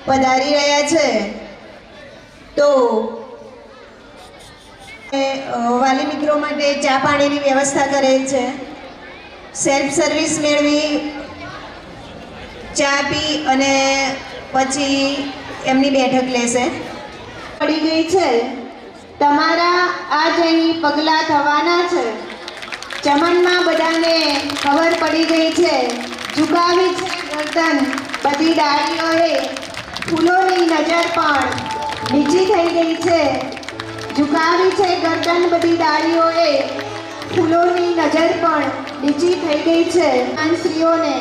પધારી રહ્યા છે તો વાલી મિત્રો માટે ચા પાણીની વ્યવસ્થા કરેલ છે। સેલ્ફ સર્વિસ મેળવી ચા પી અને પછી એમની બેઠક લેશે। પડી ગઈ છે, તમારા આજ અહીં પગલાં થવાના છે। ચમનમાં બધાને ખબર પડી ગઈ છે, ઝુકાવી છે ગરદન બધી ડાળીઓએ, ફૂલોની નજર પણ નીચી થઈ ગઈ છે। ઝુકાવી છે ગરદન બધી ડાળીઓએ, ફૂલોની નજર પણ નીચી થઈ ગઈ છે। સ્ત્રીઓને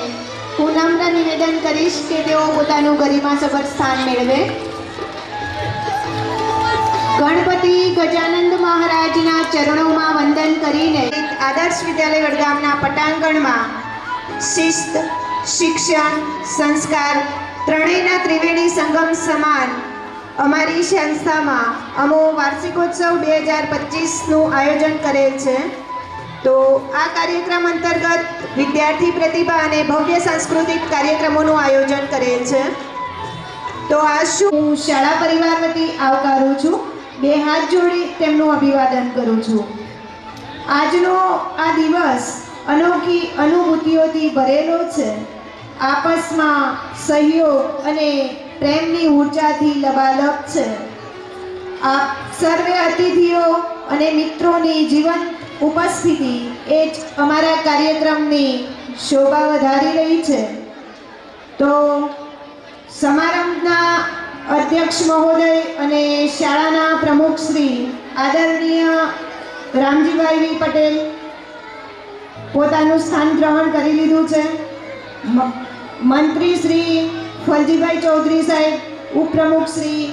હું નમ્ર નિવેદન કરીશ કે તેઓ પોતાનું ગરિમાસભર સ્થાન મેળવે। ગણપતિ ગજાનંદ મહારાજના ચરણોમાં વંદન કરીને આદર્શ વિદ્યાલય વડગામના પટાંગણમાં શિસ્ત, શિક્ષણ, સંસ્કાર ત્રણેયના ત્રિવેણી સંગમ સમાન અમારી સંસ્થામાં અમો વાર્ષિકોત્સવ 2025નું આયોજન કરેલ છે। તો આ કાર્યક્રમ અંતર્ગત વિદ્યાર્થી પ્રતિભા અને ભવ્ય સાંસ્કૃતિક કાર્યક્રમોનું આયોજન કરેલ છે। તો આ શું હું શાળા પરિવાર વતી આવકારું છું, બે હાથ જોડી તેમનું અભિવાદન કરું છું। આજનો આ દિવસ અનોખી અનુભૂતિઓથી ભરેલો છે। આપસમાં સહયોગ અને પ્રેમની ઊર્જાથી લબાલબ છે। આપ સર્વે અતિથિઓ અને મિત્રોની જીવંત ઉપસ્થિતિ એ જ અમારા કાર્યક્રમની શોભા વધારી રહી છે। તો સમારંભના અધ્યક્ષ મહોદય અને શાળાના પ્રમુખ શ્રી આદરણીય રામજીભાઈ વી પટેલ પોતાનું સ્થાન ગ્રહણ કરી લીધું છે। મંત્રી શ્રી ફલજીભાઈ ચૌધરી સાહેબ, ઉપપ્રમુખ શ્રી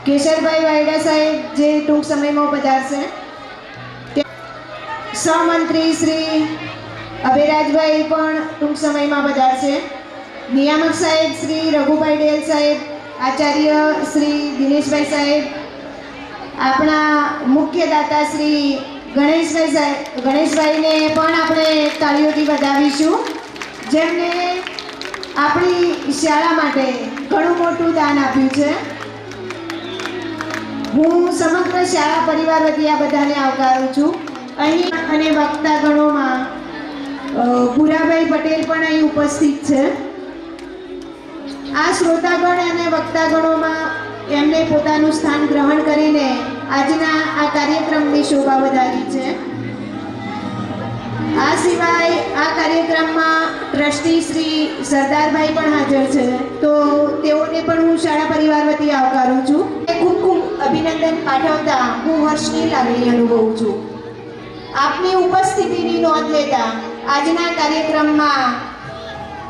કેશરભાઈ વાયડા સાહેબ જે ટૂંક સમયમાં પધારશે, સહમંત્રી શ્રી અભિરાજભાઈ પણ ટૂંક સમયમાં પધારશે। નિયામક સાહેબ શ્રી રઘુભાઈ ડેલ સાહેબ, આચાર્ય શ્રી દિનેશભાઈ સાહેબ, આપણા મુખ્ય દાતા શ્રી ગણેશભાઈને પણ આપણે તાળીઓથી વધાવીશું, જેમને આપણી શાળા માટે ઘણું મોટું દાન આપ્યું છે। હું સમગ્ર શાળા પરિવાર વતી આ બધાને આવકારું છું। અહીં અને વક્તાગણોમાં ભૂરાભાઈ પટેલ પણ અહીં ઉપસ્થિત છે। આ શ્રોતાગણ અને વક્તાગણોમાં એમને પોતાનું સ્થાન ગ્રહણ કરીને આજના આ કાર્યક્રમની શોભા વધારી છે। આ સિવાય આ કાર્યક્રમમાં ટ્રસ્ટી શ્રી સરદારભાઈ પણ હાજર છે, તો તેઓને પણ હું શાળા પરિવાર વતી આવકારું છું। ખૂબ ખૂબ અભિનંદન પાઠવતા હું હર્ષની લાગણી અનુભવું છું। આપની ઉપસ્થિતિની નોંધ લેતા આજના કાર્યક્રમમાં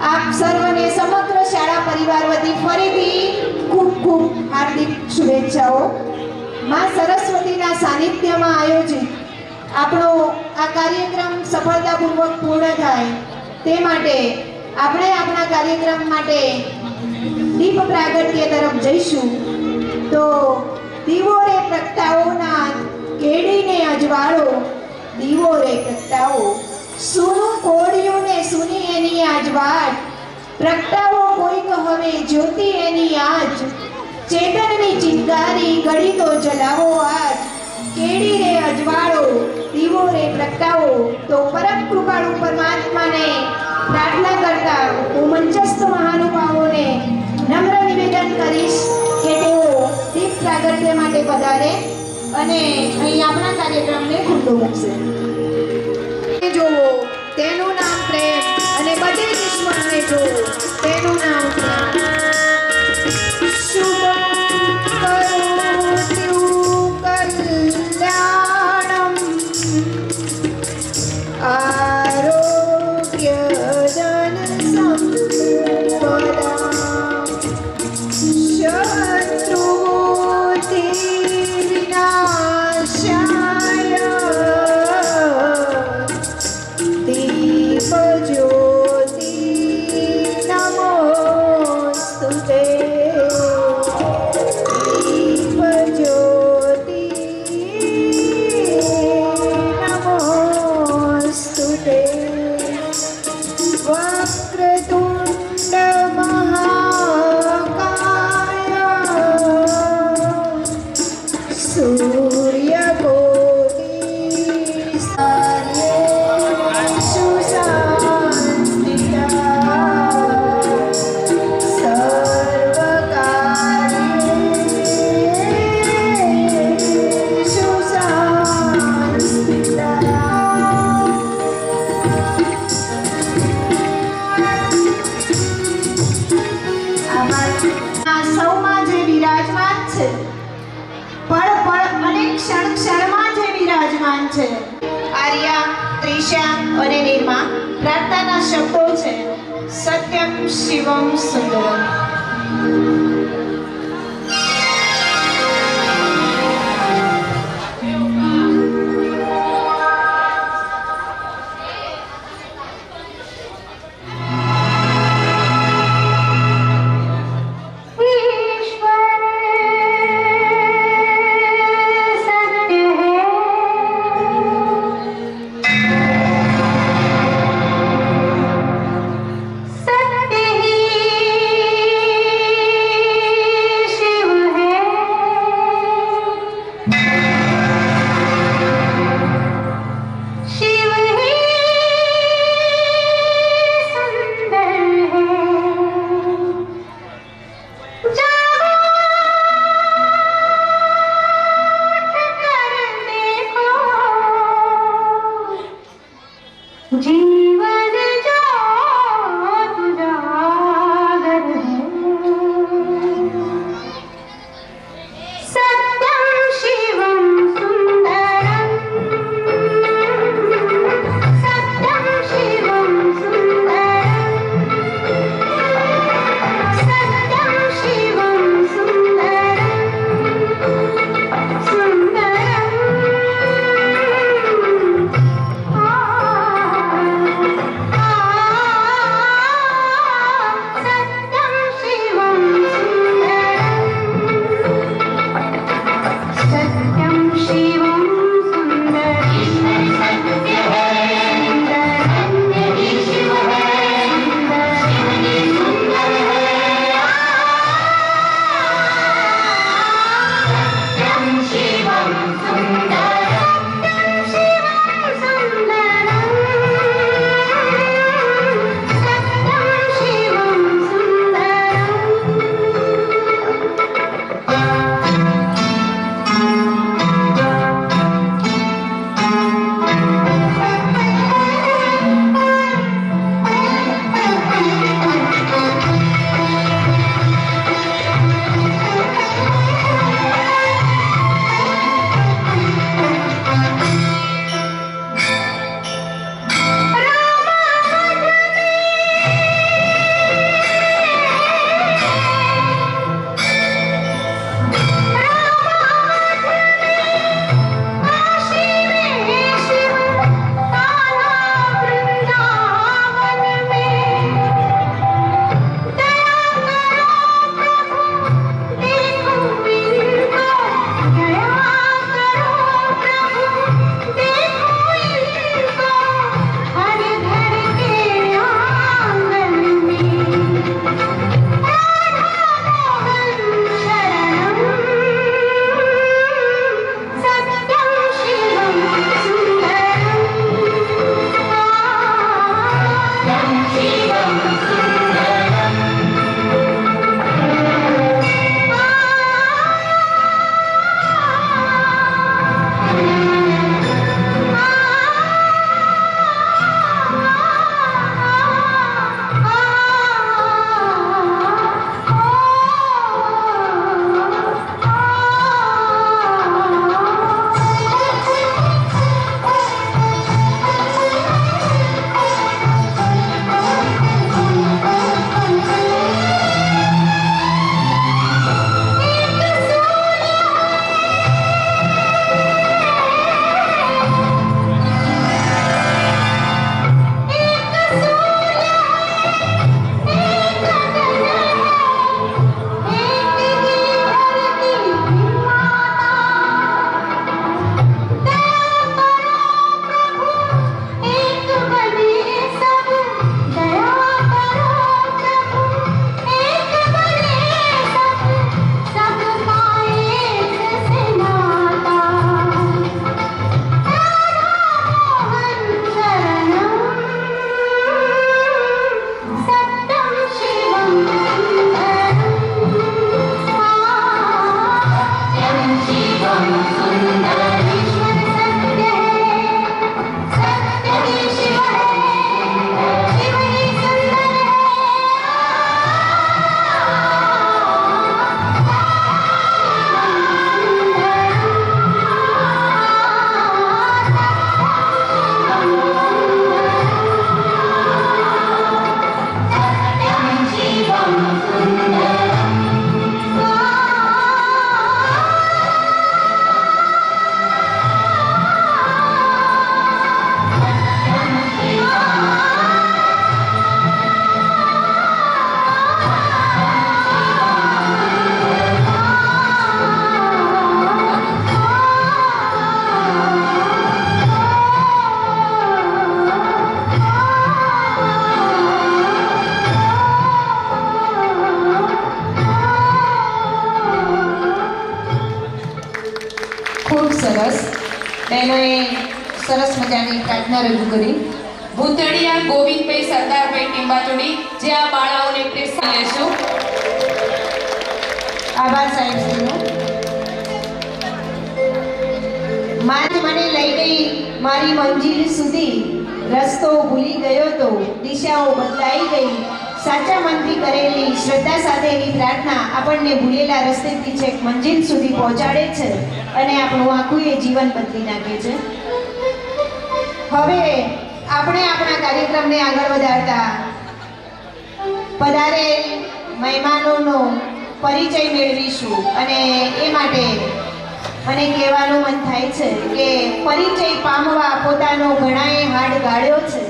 આપ સર્વને સમગ્ર શાળા પરિવાર વતી ફરીથી ખૂબ ખૂબ હાર્દિક શુભેચ્છાઓ। માં સરસ્વતીના સાનિધ્યમાં આયોજિત આપણો આ કાર્યક્રમ સફળતાપૂર્વક પૂર્ણ થાય તે માટે આપણે આપણા કાર્યક્રમ માટે દીપ પ્રાગટ્ય તરફ જઈશું। તો દીવો રે પ્રગટાવો નાથ, કેડીને અજવાળો, દીવો રે પ્રગટાવો, સૂનું કોળિયું ને સૂની એની આજવાટ, પ્રગટાવો કોઈક હવે જ્યોતિ એની આજ, ચેતનની ચિંગારી ગળી તો જલાવો આજ, કેડી રે અજવાળો, દીવો રે પ્રગટાવો। તો પરમ કૃપાળુ પરમાત્માને પ્રાર્થના કરતા હું મંચસ્થ મહાનુભાવોને નમ્ર નિવેદન કરીશ કે તેઓ દીપ પ્રાગટ્ય માટે પધારે અને અહીં આપણા કાર્યક્રમને ખુલ્લો મૂકશે। જોવો તેનું નામ પ્રેમ અને બધે દુશ્મનને જોવો તેનું નામ પ્રેમ। શુભ કલ્યાણમ આરોગ્ય ધન સંપદા શત્રુબુદ્ધિ વિનાશાય દીપ જ્યોતિ નમોસ્તુતે। આ સૌમાં જે વિરાજમાન છે, પળ પળ અને ક્ષણ ક્ષણમાં જે વિરાજમાન છે. આર્યા, ત્રિષા અને નિર્મા પ્રાર્થનાના શબ્દો છે. સત્યમ શિવમ સુંદરમ. सत्य ही બહેનોએ સરસ મજાની પ્રાર્થના રજૂ કરી. ભૂતળિયા ગોવિંદભાઈ સરદારભાઈ ટીંબાચોડી, જે આ બાળાઓને પ્રેરણા લેશો. આભાર સાહેબશ્રીનો. માત મને લઈ ગઈ મારી મંજિલ સુધી, રસ્તો ભૂલી ગયો તો દિશાઓ બદલાઈ ગઈ. સાચા મનથી કરેલી શ્રદ્ધા સાથેની પ્રાર્થના આપણને ભૂલેલા રસ્તેથી છેક મંજિલ સુધી પહોંચાડે છે અને આપણું આખું એ જીવન બદલી નાખે છે. હવે આપણે આપણા કાર્યક્રમને આગળ વધારતા પધારેલ મહેમાનોનો પરિચય મેળવીશું અને એ માટે મને કહેવાનું મન થાય છે કે પરિચય પામવા પોતાનો ઘણાએ હાડ ગાળ્યો છે.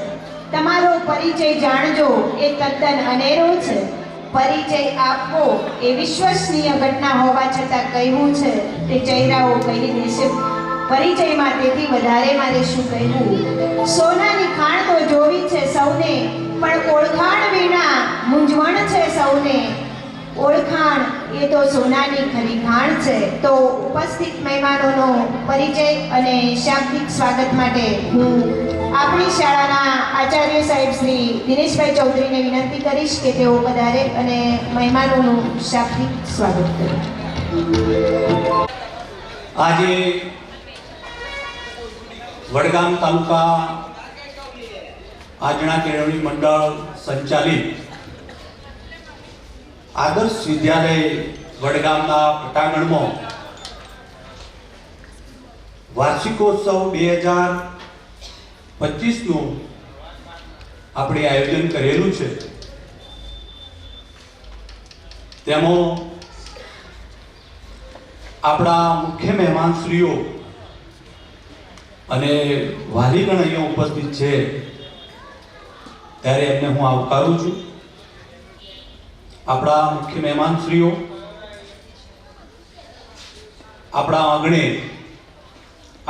તમારો પરિચય જાણજો એ તદ્દન અનેરો છે. પરિચય આપવો એ વિશ્વસનીય ઘટના હોવા છતાં કહેવું છે તે ચહેરાઓ કહી દેશે. પરિચયમાં તેથી વધારે મારે શું કહેવું. સોનાની ખાણ તો જોવી છે સૌને, પણ ઓળખાણ વિના મૂંઝવણ છે સૌને. ઓળખાણ એ તો સોનાની ખરી ખાણ છે. તો ઉપસ્થિત મહેમાનોનો પરિચય અને શાબ્દિક સ્વાગત માટે હું આપણી શાળાના આચાર્ય સાહેબ શ્રી દિનેશભાઈ ચૌધરીને વિનંતી કરીશ કે તેઓ પધારે અને મહેમાનોનું શાબ્દિક સ્વાગત કરે. આજે વડગામ તાલુકા આજના કેળવણી મંડળ સંચાલિત આદર્શ વિદ્યાલય વડગામના પટાંગણમાં વાર્ષિકોત્સવ 2025નું આપણે આયોજન કરેલું છે. તેમાં આપણા મુખ્ય મહેમાનશ્રીઓ અને વાલીગણ અહીંયા ઉપસ્થિત છે ત્યારે એમને હું આવકારું છું. આપણા મુખ્ય મહેમાનશ્રીઓ આપણા આંગણે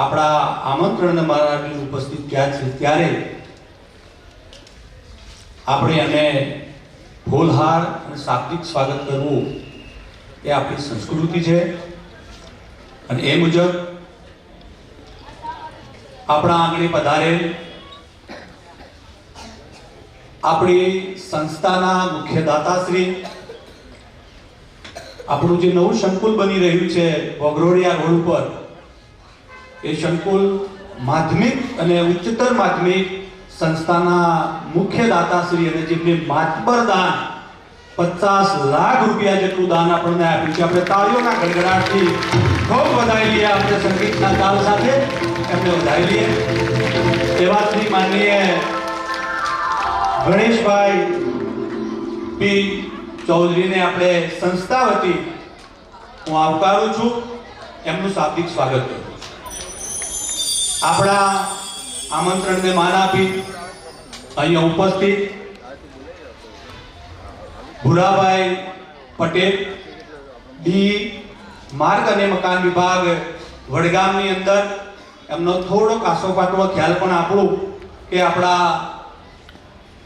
આપણા આમંત્રણ માટે ઉપસ્થિત થયા છે ત્યારે આપણે એને ફૂલહાર અને શાબ્દિક સ્વાગત કરવું એ આપણી સંસ્કૃતિ છે. અને એ મુજબ આપણા આંગણે પધારેલ આપણી સંસ્થાના મુખ્ય દાતાશ્રી, આપણું જે નવું સંકુલ બની રહ્યું છે વઘરોડિયા રોડ ઉપર, એ સંકુલ માધ્યમિક અને ઉચ્ચતર માધ્યમિક સંસ્થાના મુખ્ય દાતાશ્રી અને જેમને માતબર દાન 50 લાખ રૂપિયા જેટલું દાન આપણને આપ્યું છે. આપણે તાળીઓના ગડગડાટથી ખૂબ વધાવી લઈએ. આપણે સંગીતના તાલ સાથે એમને વધાવી લઈએ. એવા શ્રી માનનીય ગણેશભાઈ પી ચૌધરીને આપણે સંસ્થા વતી હું આવકારું છું. એમનું શાબ્દિક સ્વાગત કરું. આપણા આમંત્રણને માન આપી અહીંયા ઉપસ્થિત ભુરાભાઈ પટેલ, ડી માર્ગ અને મકાન વિભાગ વડગામની અંદર, એમનો થોડો કાસોપાટો ખ્યાલ પણ આપણું કે આપણા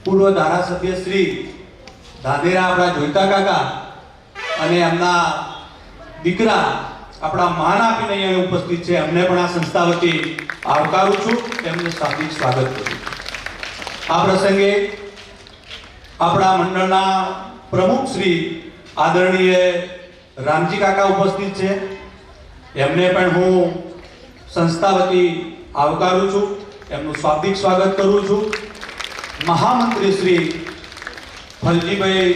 પૂર્વ ધારાસભ્ય શ્રી દાદેરા આપણા જોઈતા કાકા અને એમના દીકરા આપણા માન આપીને અહીંયા ઉપસ્થિત છે. એમને પણ આ સંસ્થા વતી આવકારું છું. એમને શાબ્દિક સ્વાગત કરું. આ પ્રસંગે આપણા મંડળના પ્રમુખ શ્રી આદરણીય રામજી કાકા ઉપસ્થિત છે. એમને પણ હું સંસ્થા વતી આવકારું છું. એમનું શાબ્દિક સ્વાગત કરું છું. મહામંત્રી શ્રી ફલજીભાઈ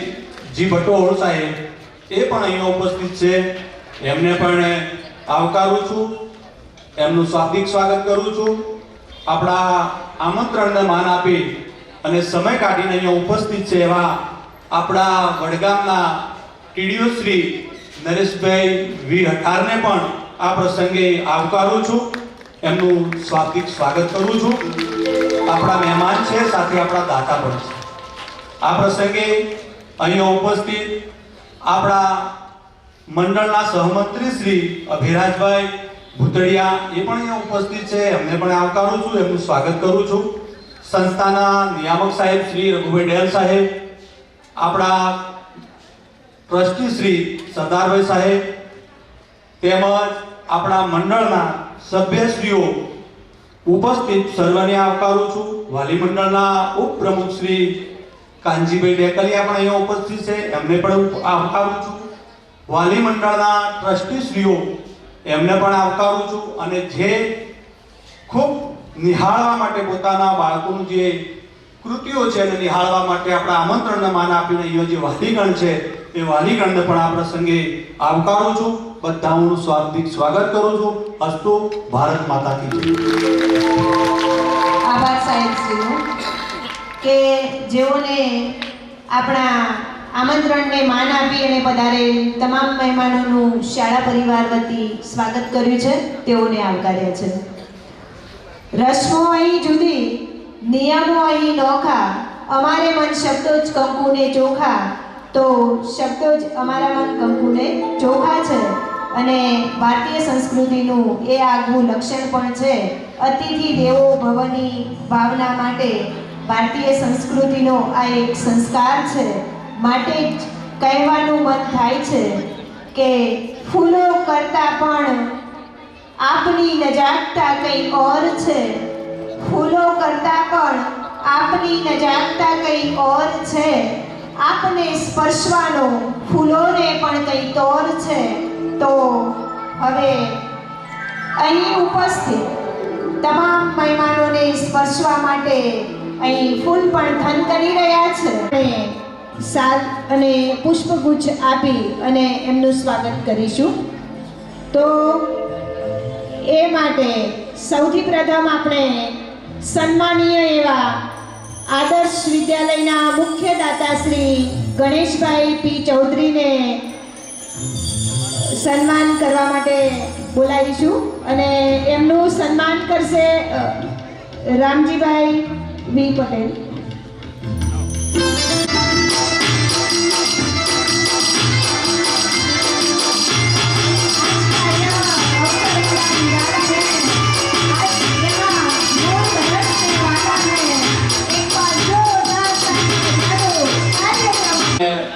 જી ભટ્ટોળ સાહેબ એ પણ અહીંયા ઉપસ્થિત છે. એમને પણ આવકારું છું. એમનું શાબ્દિક સ્વાગત કરું છું. આપણા આમંત્રણને માન આપી અને સમય કાઢીને અહીંયા ઉપસ્થિત છે એવા આપણા વડગામના ટીડીઓ શ્રી નરેશભાઈ વી હટારને પણ આ પ્રસંગે આવકારું છું. એમનું શાબ્દિક સ્વાગત કરું છું. આપણા મહેમાન છે, સાથે આપણા દાતા પણ છે. આ પ્રસંગે અહીંયા ઉપસ્થિત આપણા મંડળના સહમંત્રી શ્રી અભિરાજભાઈ ભૂતળિયા એ પણ અહીંયા ઉપસ્થિત છે. એમને પણ આવકારું છું. એમનું સ્વાગત કરું છું. સંસ્થાના નિયામક સાહેબ શ્રી રઘુભાઈ ડેલ સાહેબ, આપણા ટ્રસ્ટી શ્રી સરદારભાઈ સાહેબ, તેમજ આપણા મંડળના સભ્યશ્રીઓ ઉપસ્થિત સર્વને આવકારું છું. વાલી મંડળના ઉપપ્રમુખ શ્રી કાનજીભાઈ ડેકલિયા પણ અહીંયા ઉપસ્થિત છે, એમને પણ આવકારું છું. વાલી મંડળના ટ્રસ્ટીશ્રીઓ એમને પણ આવકારું છું. અને જે ખૂબ નિહાળવા માટે પોતાના બાળકોનું જે કૃતિઓ છે એને નિહાળવા માટે આપણા આમંત્રણને માન આપીને અહીંયા જે વાલીગણ છે એ વાલીગણને પણ આ પ્રસંગે આવકારું છું. બધાનું સ્વાગત કરું છું. અસ્તુ ભારત માતા કી જય. આભાર સાહેબ શ્રીનો કે જેઓને આપણા આમંત્રણને માન આપી અને પધારેલ તમામ મહેમાનોનું શાળા પરિવાર વતી સ્વાગત કર્યું છે, તેઓને આવકાર્યા છે. રસ્મો અહીં જુદી, નિયમો અહીં નોખા, અમારે મન શબ્દો જ કંકુને ચોખા, તો શબ્દો જ અમારા મન કંકુને ચોખા છે. અને ભારતીય સંસ્કૃતિનું એ આગવું લક્ષણ પણ છે. અતિથિ દેવો ભવની ભાવના માટે ભારતીય સંસ્કૃતિનો આ એક સંસ્કાર છે. માટે જ કહેવાનું મન થાય છે કે ફૂલો કરતાં પણ આપની નજાકતા કંઈ ઓર છે. ફૂલો કરતાં પણ આપની નજાકતા કંઈ ઓર છે. આપને સ્પર્શવાનો ફૂલોને પણ કંઈ તોર છે. તો હવે અહીં ઉપસ્થિત તમામ મહેમાનોને સ્પર્શવા માટે અહીં ફૂલ પણ થનગની રહ્યા છે. સાલ અને પુષ્પગુચ્છ આપી અને એમનું સ્વાગત કરીશું. તો એ માટે સૌથી પ્રથમ આપણે સન્માનીય એવા આદર્શ વિદ્યાલયના મુખ્ય દાતા શ્રી ગણેશભાઈ પી ચૌધરીને સન્માન કરવા માટે બોલાવીશું. અને એમનું સન્માન કરશે રામજીભાઈ વી પટેલ.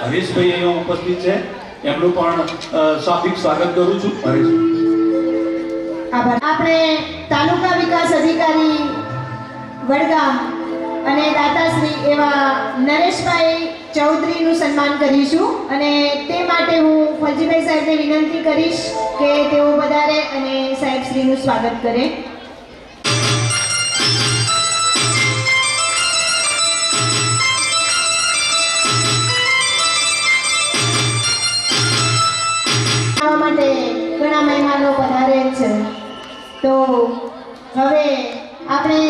હરીશભાઈ અહીંયા ઉપસ્થિત છે, એમનું પણ સ્વાગત કરું છું. હરીશ. આભાર. આપણે તાલુકા વિકાસ અધિકારી વડગામ અને દાતાશ્રી એવા નરેશભાઈ ચૌધરીનું સન્માન કરીશું. અને તે માટે હું ફલજીભાઈ સાહેબને વિનંતી કરીશ કે તેઓ પધારે અને સાહેબશ્રીનું સ્વાગત કરે. માટે ઘણા મહેમાનો પધારે છે. તો હવે આપણે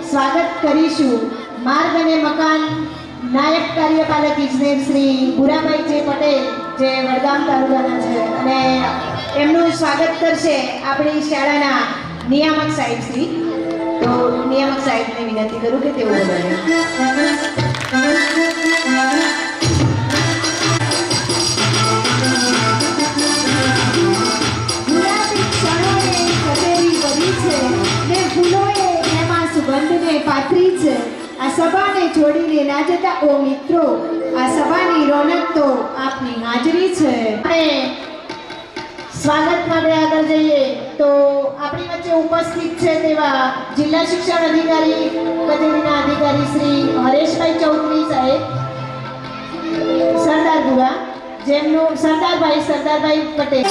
સ્વાગત કરીશું માર્ગ અને મકાન નાયબ કાર્યપાલક ઇજનેર શ્રી ભુરાભાઈ જે પટેલ, જે વડગામ તાલુકાના છે. અને એમનું સ્વાગત કરશે આપણી શાળાના નિયામક સાહેબ શ્રી. તો નિયામક સાહેબને વિનંતી કરું કે તેઓ બોલે. પાથરી છે આ સભાને છોડીને ના જતા ઓ મિત્રો, આ સભાની રોનક તો આપની હાજરી છે. અને સ્વાગત માટે આગળ જઈએ તો આપણી વચ્ચે ઉપસ્થિત છે તેવા જિલ્લા શિક્ષણ અધિકારી કચેરીના અધિકારી શ્રી હરેશભાઈ ચૌધરી સાહેબ સરદારપુરા, જેમનું સરદારભાઈ પટેલ.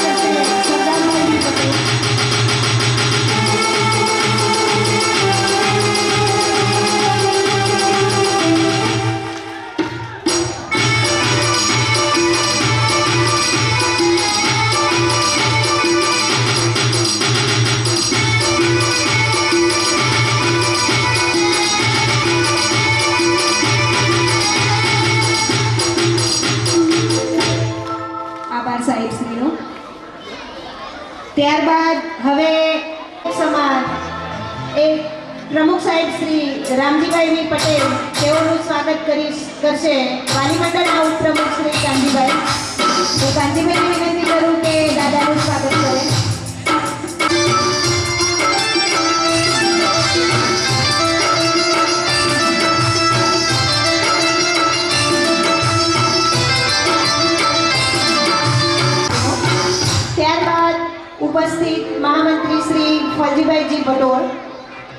ત્યારબાદ હવે સમાજ એક પ્રમુખ સાહેબ શ્રી રામજીભાઈ વી પટેલ, તેઓનું સ્વાગત કરશે વાલી મંડળના ઉપપ્રમુખ શ્રી કાનજીભાઈ. તો કાનજીભાઈને વિનંતી કરું કે દાદાનું સ્વાગત કરે. ત્યારબાદ ઉપસ્થિત મહામંત્રી શ્રી ફલજીભાઈજી ભટોળ,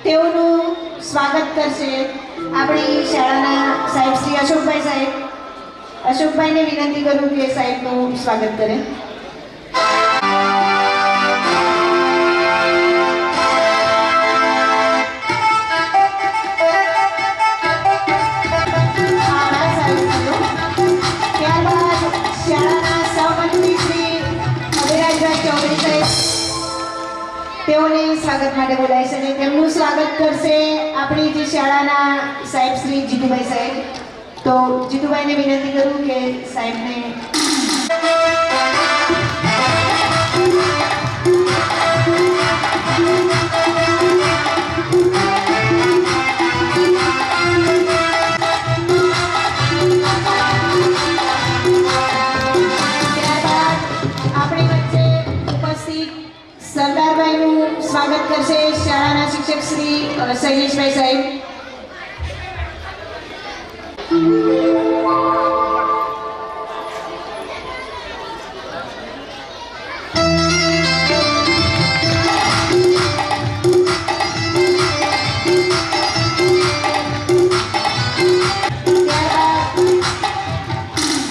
તેઓનું સ્વાગત કરશે આપણી શાળાના સાહેબ શ્રી અશોકભાઈ સાહેબ. અશોકભાઈને વિનંતી કરું કે સાહેબનું સ્વાગત કરે. આભાર સાહેબનો. ત્યારબાદ શાળાના સહમંત્રી શ્રી અભિરાજભાઈ ચૌધરી સાહેબ, તેઓને સ્વાગત માટે બોલાય છે અને તેમનું સ્વાગત કરશે આપણી જે શાળાના સાહેબ શ્રી જીતુભાઈ સાહેબ. તો જીતુભાઈને વિનંતી કરું કે સાહેબને ત્યારબાદ આપણી વચ્ચે ઉપસ્થિત સરદારભાઈનું સ્વાગત કરશે શાળાના શિક્ષક શ્રી શૈલેષભાઈ સાહેબ.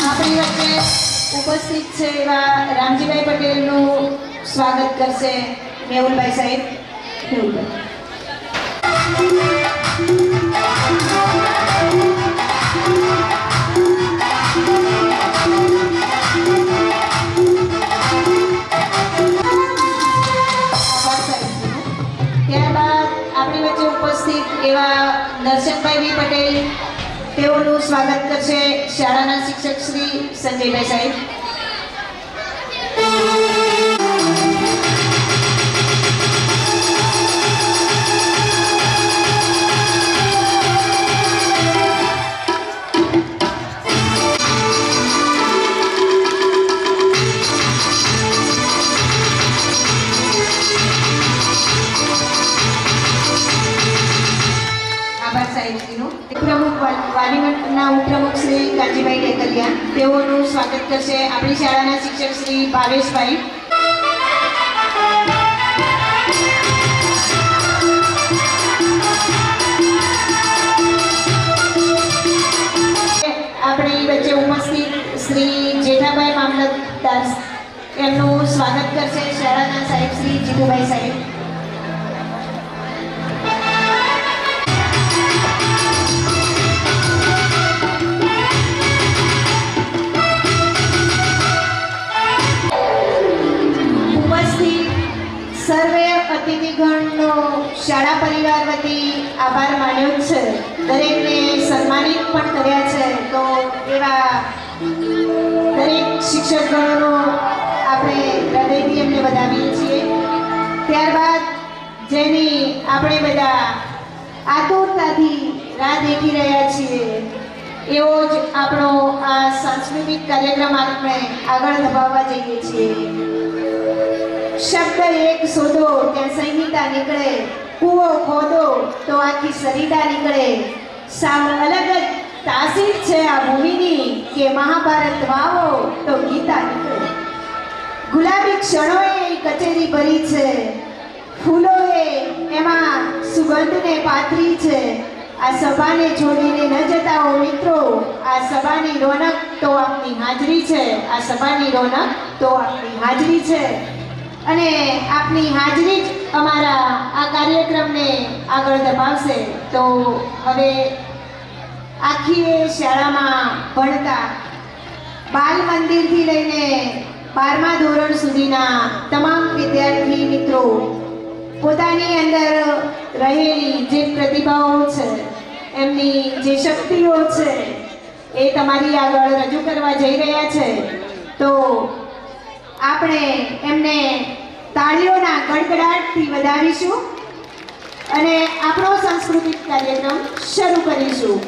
આપણી વચ્ચે ઉપસ્થિત છે એવા રામજીભાઈ પટેલનું સ્વાગત કરશે મેહુલભાઈ સાહેબ. મેહુલભાઈ. ત્યારબાદ આપણી વચ્ચે ઉપસ્થિત એવા દર્શનભાઈ વી પટેલ, તેઓનું સ્વાગત કરશે શાળાના શિક્ષક શ્રી સંજયભાઈ સાહેબ. આભાર સાહેબજીનો. પ્રમુખ વાલીમંડળના ઉપપ્રમુખ શ્રી કાંજીભાઈ ટેકરિયા, તેઓનું સ્વાગત કરશે આપણી શાળાના શિક્ષક શ્રી ભાવેશભાઈ. આપણી વચ્ચે ઉપસ્થિત શ્રી જેઠાભાઈ મામલતદાર, એમનું સ્વાગત કરશે શાળાના સાહેબ શ્રી જીતુભાઈ સાહેબ. સર્વે અતિથિગણનો શાળા પરિવાર વતી આભાર માન્યો છે. દરેકને સન્માનિત પણ કર્યા છે. તો એવા દરેક શિક્ષકગણોનો આપણે હૃદયથી એમને વધાવીએ છીએ. ત્યારબાદ જેની આપણે બધા આતુરતાથી રાહ દેખી રહ્યા છીએ, એવો જ આપણો આ સાંસ્કૃતિક કાર્યક્રમ આપણે આગળ ધપાવવા જઈએ છીએ. શબ્દ એક શોધો ત્યાં સંહિતા નીકળે, કૂવો ખોદો તો આખી સરિતા નીકળે. સાવ અલગ જ તાસીર છે આ ભૂમિની કે મહાભારત વાવો તો ગીતા નીકળે. ગુલાબી ક્ષણોએ કચેરી ભરી છે, ફૂલોએ એમાં સુગંધને પાથરી છે. આ સભાને છોડીને ન જતા હો મિત્રો, આ સભાની રોનક તો આપની હાજરી છે. આ સભાની રોનક તો આપની હાજરી છે. અને આપની હાજરી જ અમારા આ કાર્યક્રમને આગળ ધપાવશે. તો હવે આખી શાળામાં ભણતા બાલ મંદિરથી લઈને 12મા ધોરણ સુધીના તમામ વિદ્યાર્થી મિત્રો પોતાની અંદર રહેલી જે પ્રતિભાઓ છે, એમની જે શક્તિઓ છે, એ તમારી આગળ રજૂ કરવા જઈ રહ્યા છે. તો આપણે એમને તાળીઓના ગડગડાટથી વધાવીશું અને આપણો સાંસ્કૃતિક કાર્યક્રમ શરૂ કરીશું.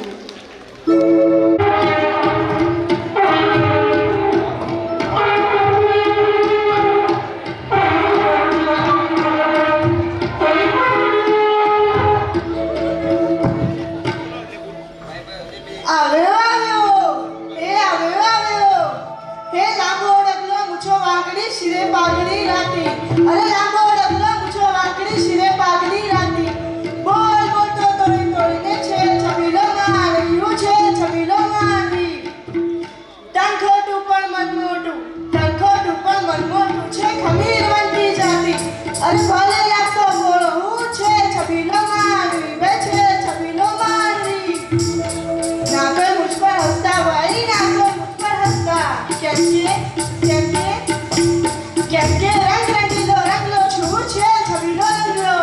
શિરે પાઘડી રાતી, અરે લાંબો ડગલો મૂછો વાંકડી શિરે પાઘડી રાતી. બહુ મોટું છે ખમીરવંતી જાતિ અરે ભલે લાગતો બોલો હું છે છબીલો માંડવી વે છે છબીલો માંડવી ના કોઈ મુझ પર હસતા ભાઈ ના કોઈ મુझ પર હસતા કેમ કે રંગ રંગીલો રંગલો છું છે છબીલો રંગલો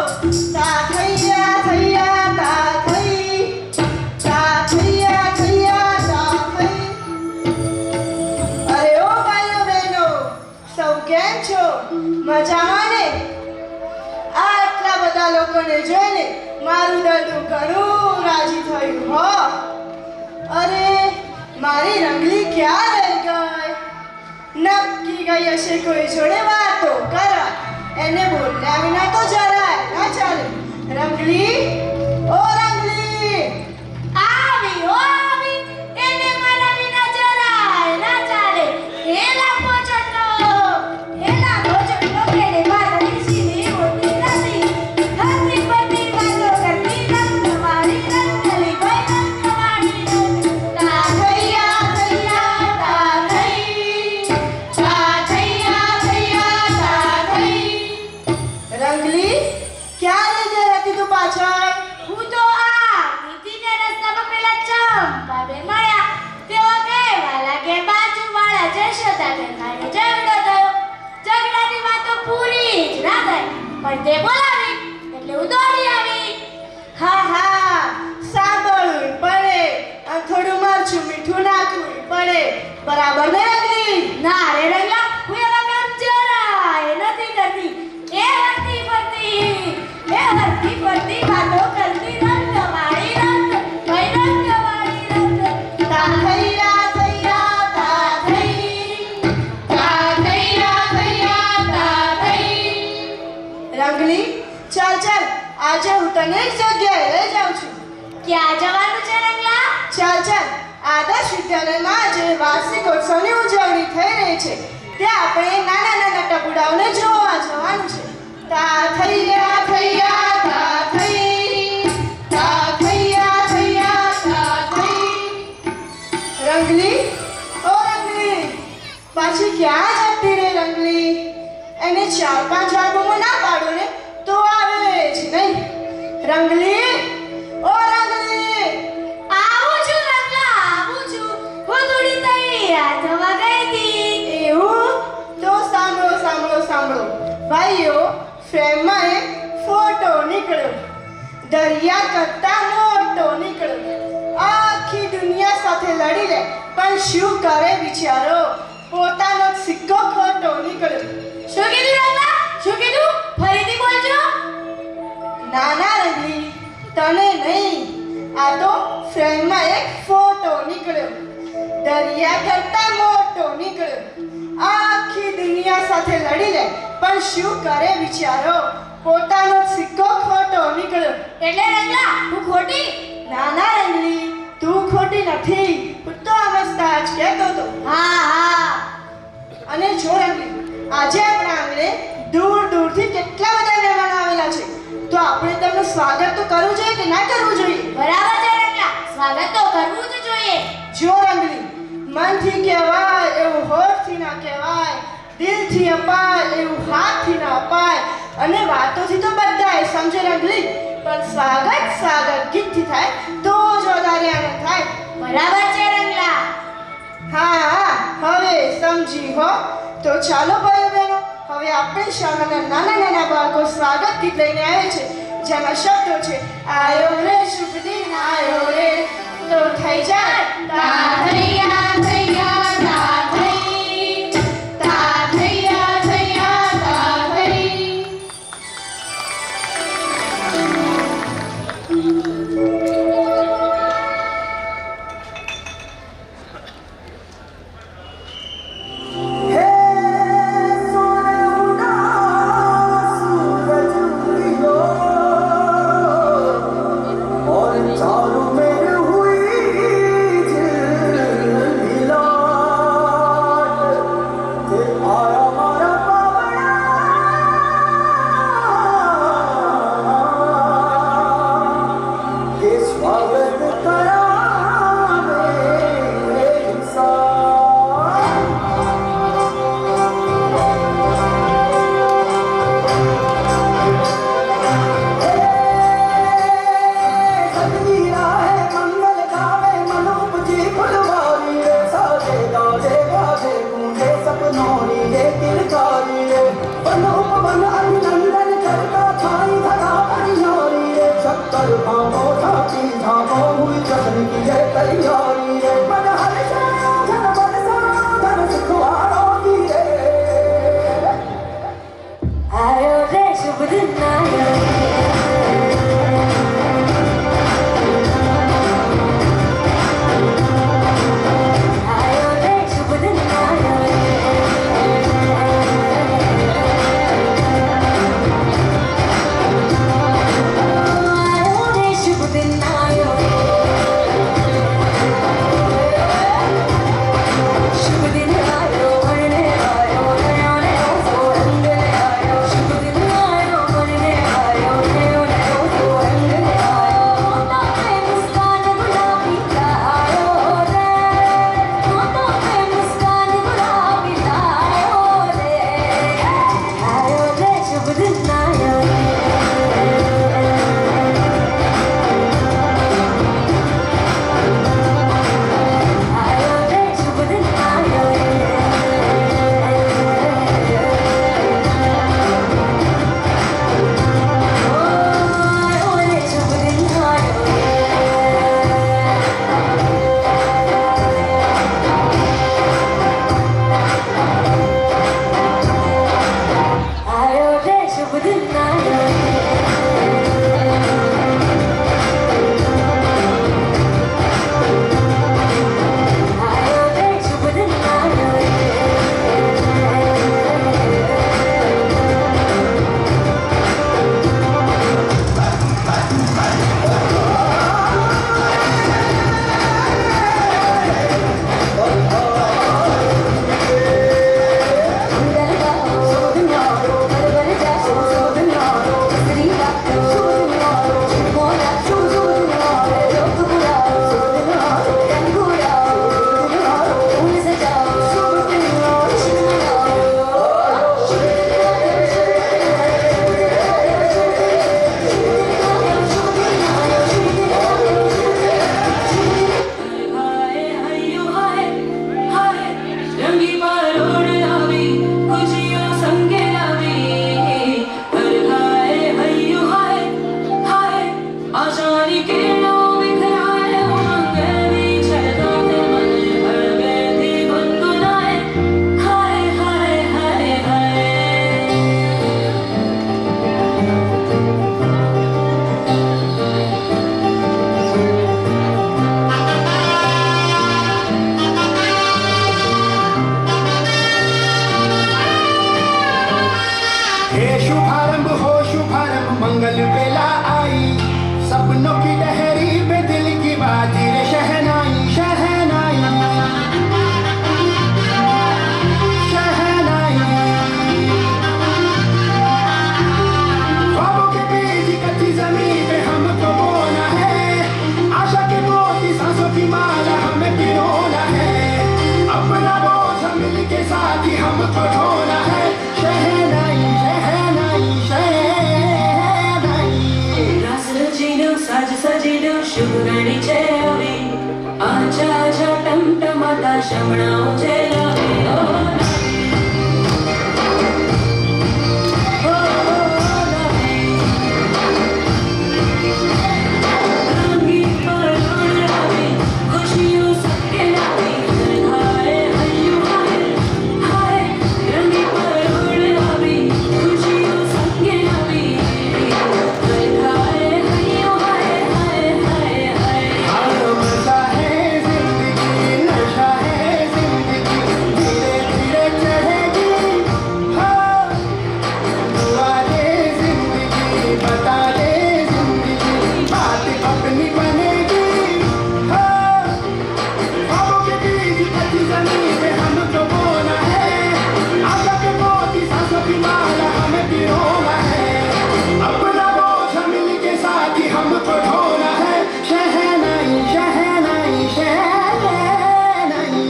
તા થૈયા થૈયા તા થઈ તા થૈયા થૈયા તા થઈ અરે ઓ ભાઈઓ બહેનો સૌ કેમ છો મજામાં ને આટલા બધા લોકોને જોઈને મારું દરડું ઘણું રાજી થયું હો અરે મારી રંગલી ક્યાં રહી ગઈ નક્કી ગઈ હશે કોઈ જોડે વાતો કરવા એને બોલ્યા વિના તો જરાય ના ચાલે રંગલી ઓ રંગલી આવી ઓ આવી એને મારા વિના જરાય ના ચાલે એલા પોચટો કેડે મારી સીધી હોતી નથી હસી પતી વાતો કરતી રંગવાળી રંગલી ભાઈ રંગવાળી તા થૈયા થૈયા તા થઈ તા થૈયા થૈયા તા થઈ રંગલી ક્યાં રહી ગઈ હતી તું પાછળ હું તો આ નીતિને રસ્તામાં પેલા ચંપાબેન મળ્યા તેઓ કહેવા લાગે બાજુવાળા જશોદાબેન હારે ઝઘડો થયો ઝઘડાની વાતો પૂરી જ ના થઈ પણ તે બોલાવી એટલે હું દોડી આવી હા સાંભળવું પડે અને થોડું મરચું મીઠું નાખવું પડે બરાબર ને રંગલી ના રે રંગલા હું એવા કામ જરાય નથી કરતી એ હરતી ફરતી વાતો કરતી રંગવાળી રંગ ભાઈ રંગવાળી રંગ તા થૈયા થૈયા તા થઈ તા થૈયા થૈયા તા થઈ રંગલી ચાલ આજે હું તને એક જગ્યાએ લઈ જાઉં છું ક્યાં જવાનું છે રંગલા ચાલ આદર્શ વિદ્યાલયમાં આજે વાર્ષિકોત્સવની ઉજવણી થઈ રહી છે ત્યાં આપણે નાના ટપુડાઓને જોવા જવાનું છે તા થૈયા થૈયા તા થઈ તા થૈયા થૈયા તા થઈ રંગલી ઓ રંગલી પાછી ક્યાં જતી રે રંગલી એને 4-5 વાર બૂમો ના પાડો ને તો આવે જ નહીં રંગલી ઓ રંગલી આવું છું રંગલા આવું છું હું થોડી તૈયાર થવા ગઈ હતી એવું તો સાંભળો ભાઈઓ ફ્રેમમાં એક ફોટો નીકળ્યો દરિયા કરતા મોટો નીકળ્યો આખી દુનિયા સાથે લડી લે પણ શું કરે બિચારો પોતાનો જ સિક્કો ખોટો નીકળ્યો શું કીધું રંગલા શું કીધું ફરીથી બોલજો નાના રંગલી તને નહીં આ તો ફ્રેમમાં એક ફોટો નીકળ્યો દરિયા કરતા મોટો નીકળ્યો આખી દુનિયા સાથે લડી લે પણ શું કરે બિચારો પોતાનો જ સિક્કો ખોટો નીકળ્યો એટલે રંગલા હું ખોટી નાના રંગલી તું ખોટી નથી હું તો અવસ્થા જ કહેતો હતો હા અને જો રંગલી આજે આપણા આંગણે દૂરથી કેટલા બધા મહેમાનો આવેલા છે તો આપણે તેમનું સ્વાગત તો કરવું જોઈએ કે ના કરવું જોઈએ બરાબર છે રંગલા સ્વાગત તો કરવું જ જોઈએ જો રંગલી મનથી કહેવાય એવું હોઠથી ના કહેવાય દિલથી અપાય એવું હાથથી ના અપાય અને વાતોથી તો બધાય સમજે રંગલી પણ સ્વાગત ગીતથી થાય તો જ વધારે આનંદ થાય બરાબર છે રંગલા હા હવે સમજી હો તો ચાલો ભાઈઓ બહેનો હવે આપણી શાળાના નાના બાળકો સ્વાગત ગીત લઈને આવે છે જેમાં શબ્દો છે આયો રે શુભ દિન આયો રે તો થઈ જાય તા થૈયા થૈયા તા થઈ તા થૈયા થૈયા તા થઈ હે સોને ઉડા સૂરજ ઉગયો और चारों में हुई नीला આયો રે શુભ દિન આયો આયો રે શુભ દિન આયો આયો રે શુભ દિન આયો શુભ દિન આયો વરણે આયો નયો નયો સોરંગ આયો શુભ દિન આયો વરણે આયો નયો નયો સોરંગ આયો તો पे मुस्कान गुलाबी आयो रे तो पे मुस्कान गुलाबी आयो रे शुभ दिन आयो आयो रे शुभ दिन आयो आयो रे शुभ दिन आयो आयो रे शुभ दिन आयो आयो रे शुभ दिन आयो अंदर गाओ शुभ दिन आयो घर घर जाओ शुभ दिन आयो स्त्री गाओ शुभ दिन आयो मोरा शुभ दिन आयो लोग बुलाओ शुभ दिन आयो रंग उड़ाओ शुभ दिन आयो फूल सजाओ शुभ दिन आयो शुभ मनाओ शुभ दिन आयो शुभ दिन आयो शुभ दिन आयो शुभ दिन आयो शुभ दिन आयो हाय हयो हाय हाय रंगी पारोड़ लावी खुशियों संगे लावी हर हाय हयो हाय हाय आशानी के लो बिखराए उमंग में छलता ते मन हर बेदी गुनगुनाए हाय हाय हाय हाय हे शुभारंभ हो शुभारंभ मंगल बेला आई सपनों की लहरी में दिल की बाजी रे शहनाई शहनाई शहनाई ख्वाबों के बीज कच्ची जमीन पे हमको बोना है आशा के मोती सांसों की माला हमें पिरोना है अपना बोझ मिल के साथ ही हमको ढोना है शहनाई शहनाई शहनाई रास रचीनो साज सजीनो शुभ घड़ी छे अभी आजा आजा टमटमाता शमणाओ छे लावे ओ लावे रंगी परोड़ लावे खुशियों सबके लावे हाय हयो हाय हाय रंगी परोड़ लावे खुशियों सबके लावे हाय हयो हाय हाय हाय हाय मजा है जिंदगी नशा है जिंदगी धीरे धीरे चढ़ेगी हाँ दुआ दे जिंदगी बता दे जिंदगी बात अपनी बनेगी हाँ ख्वाबों के बीज कच्ची जमीन पे हमको बोना है आशा के मोती सांसों की माला हमें पिरोना है अपना बोझ मिल के साथ ही हमको ढोना है शहनाई शहनाई शहनाई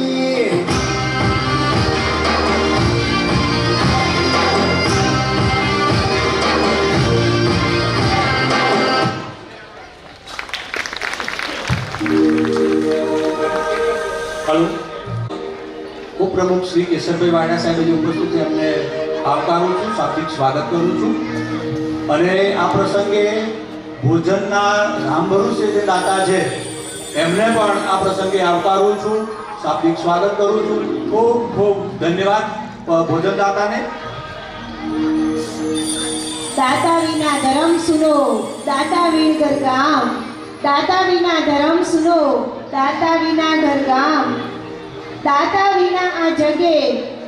હલો ઉપપ્રમુખ શ્રી કેશરભાઈ વાડા સાહેબ જે ઉપસ્થિત છે એમને આવકારું છું, શાબ્દિક સ્વાગત કરું છું. અને આ પ્રસંગે ભોજનના રામભરોસે જે દાતા છે એમને પણ આ પ્રસંગે આવકારું છું, શાબ્દિક સ્વાગત કરું છું. ખૂબ ખૂબ ધન્યવાદ ભોજનદાતાને. દાતા વિના ધર્મ સુનો, દાતા વીણ ઘર ગામ. દાતા વિના ધર્મ સુનો, દાતા વિના ઘર ગામ. દાતા વિના આ જગે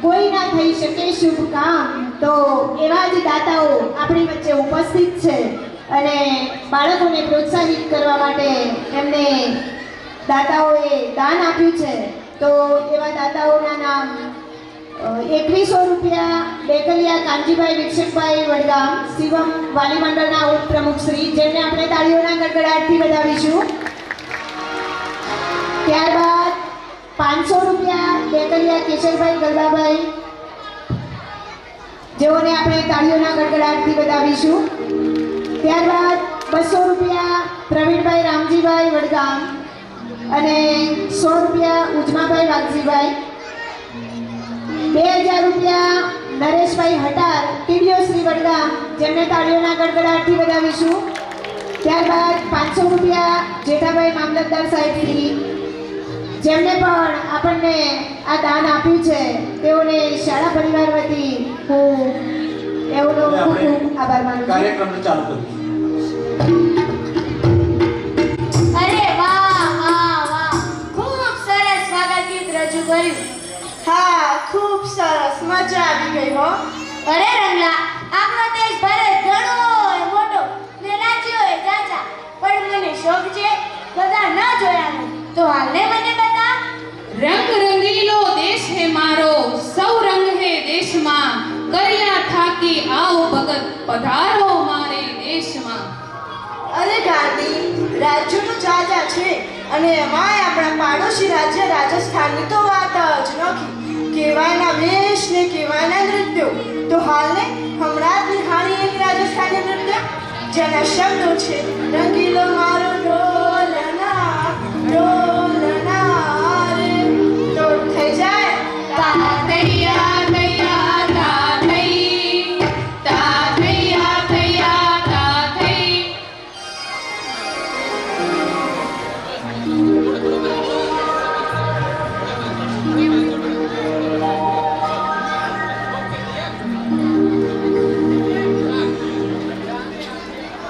કોઈ ના થઈ શકે શુભ કામ. તો એવા જ દાતાઓ આપણી વચ્ચે ઉપસ્થિત છે અને બાળકોને પ્રોત્સાહિત કરવા માટે એમને દાતાઓએ દાન આપ્યું છે. તો એવા દાતાઓના નામ 2100 રૂપિયા ડેકલિયા કાનજીભાઈ વિક્ષકભાઈ વડગામ, શિવમ વાલી મંડળના ઉપપ્રમુખ શ્રી, જેમને આપણે તાળીઓના ગડગડાટથી વધાવીશું. ત્યારબાદ 500 રૂપિયા ડેકલિયા કેશરભાઈ ગલબાભાઈ, જેઓને આપણે તાળીઓના ગડગડાટથી વધાવીશું. ત્યારબાદ 200 રૂપિયા પ્રવીણભાઈ રામજીભાઈ વડગામ અને 100 રૂપિયા ઉજમાભાઈ વાઘજીભાઈ. 2000 રૂપિયા નરેશભાઈ હટાર, ટીડીઓ શ્રી વડગામ, જેમને તાળીઓના ગડગડાટથી વધાવીશું. ત્યારબાદ 500 રૂપિયા જેઠાભાઈ મામલતદાર સાહેબ શ્રી, જેમને પણ આપણને આ દાન આપ્યું છે. તેઓને શાળા પરિવાર વતી હું એઓનો ખૂબ ખૂબ આભાર માનું છું. કાર્યક્રમને ચાલુ કરીશું. અરે વાહ વાહ વાહ, ખૂબ સરસ સ્વાગત ગીત રજૂ કર્યું. હા, ખૂબ સરસ, મજા આવી ગઈ હો. અરે રંગલા, આપણો દેશ ભારત ઘણો હોય મોટો ને રાજ્યો હોય ચાચા, પણ મને શોખ છે બધા ન જોયાનો. તો હાલને મને બતા. રંગ રંગીલો દેશ હે મારો, સૌ રંગ હે દેશમાં, કર્યા થાકી આવો ભગત પધારો મારે દેશમાં. અરે ગાંધી, રાજ્યો તો જાજા છે અને એમાંય આપણા પાડોશી રાજ્ય રાજસ્થાનની તો વાત જ નોખી. કેવાયના વેશ ને કેવાયના નૃત્યો. તો હાલને હમણાં જ નિહાળી એક રાજસ્થાની નૃત્ય જેના શબ્દો છે રંગીલો મારો ઢોલના ઢોલના રે. તો થઈ જાય તાતૈયા તૈયા તાતૈ, તાતૈયા તૈયા તાતૈ.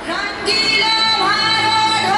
રંગીલો મારો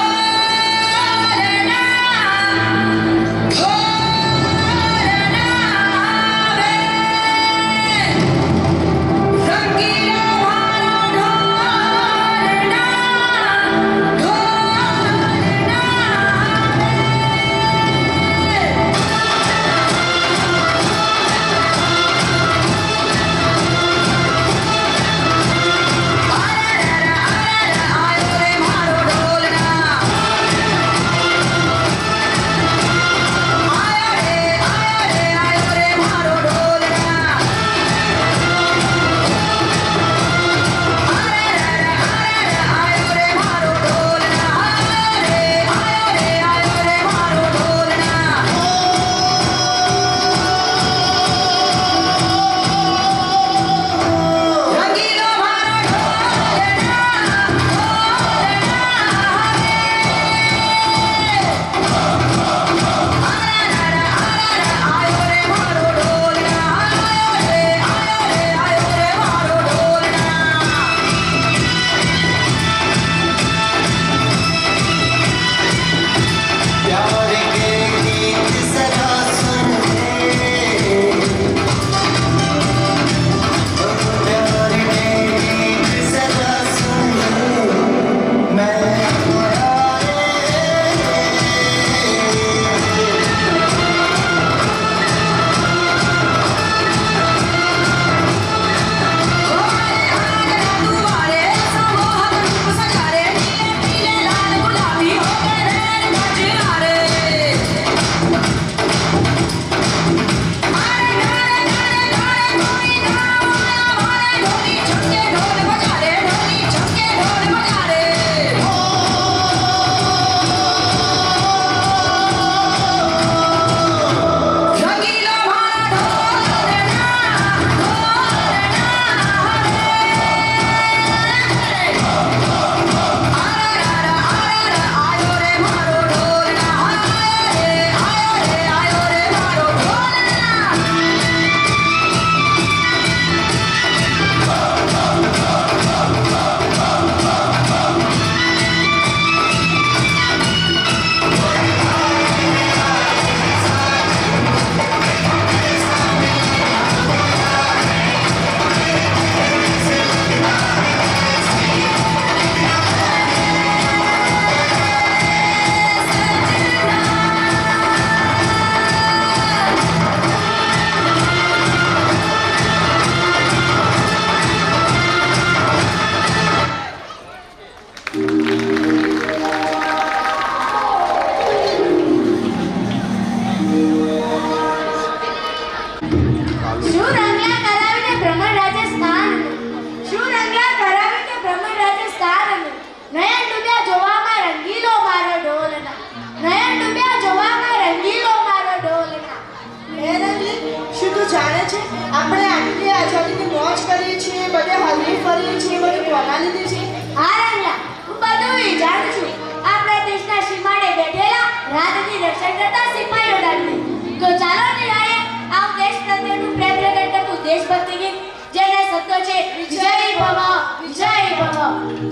રાતથી રક્ષણ કરતા સિપાહીઓ દાંડી. તો ચાલો નિરાયે આવ દેશ પ્રત્યેનું પ્રેમ પ્રગટ કરતું દેશભક્તિ ગીત જેના શબ્દો છે વિજય ભવ વિજય ભવ.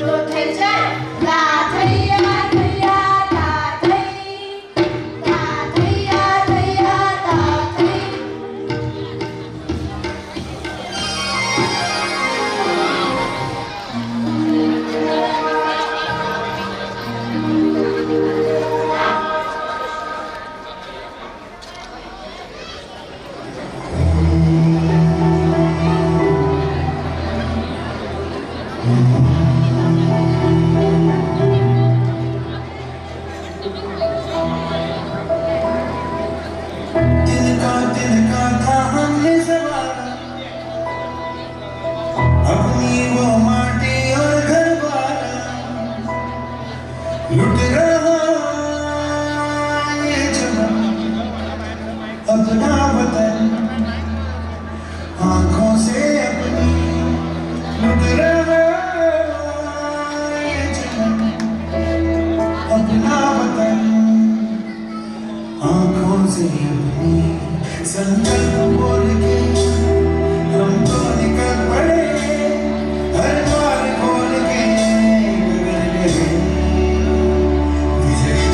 તો થઈ જાય લા થૈયા થૈયા તા થઈ, તા થૈયા થૈયા તા થઈ. दिल का था हमने सवाल, अपनी वो माटी और घर वाला लुट रहा ये जहां, अपना वतन आंखों से अपनी लुट रहा ये जहां, अपना वतन आंखों से अपनी संकल्प बोल के हम तो निकल पड़े हर द्वार खोल के गगन गए विजय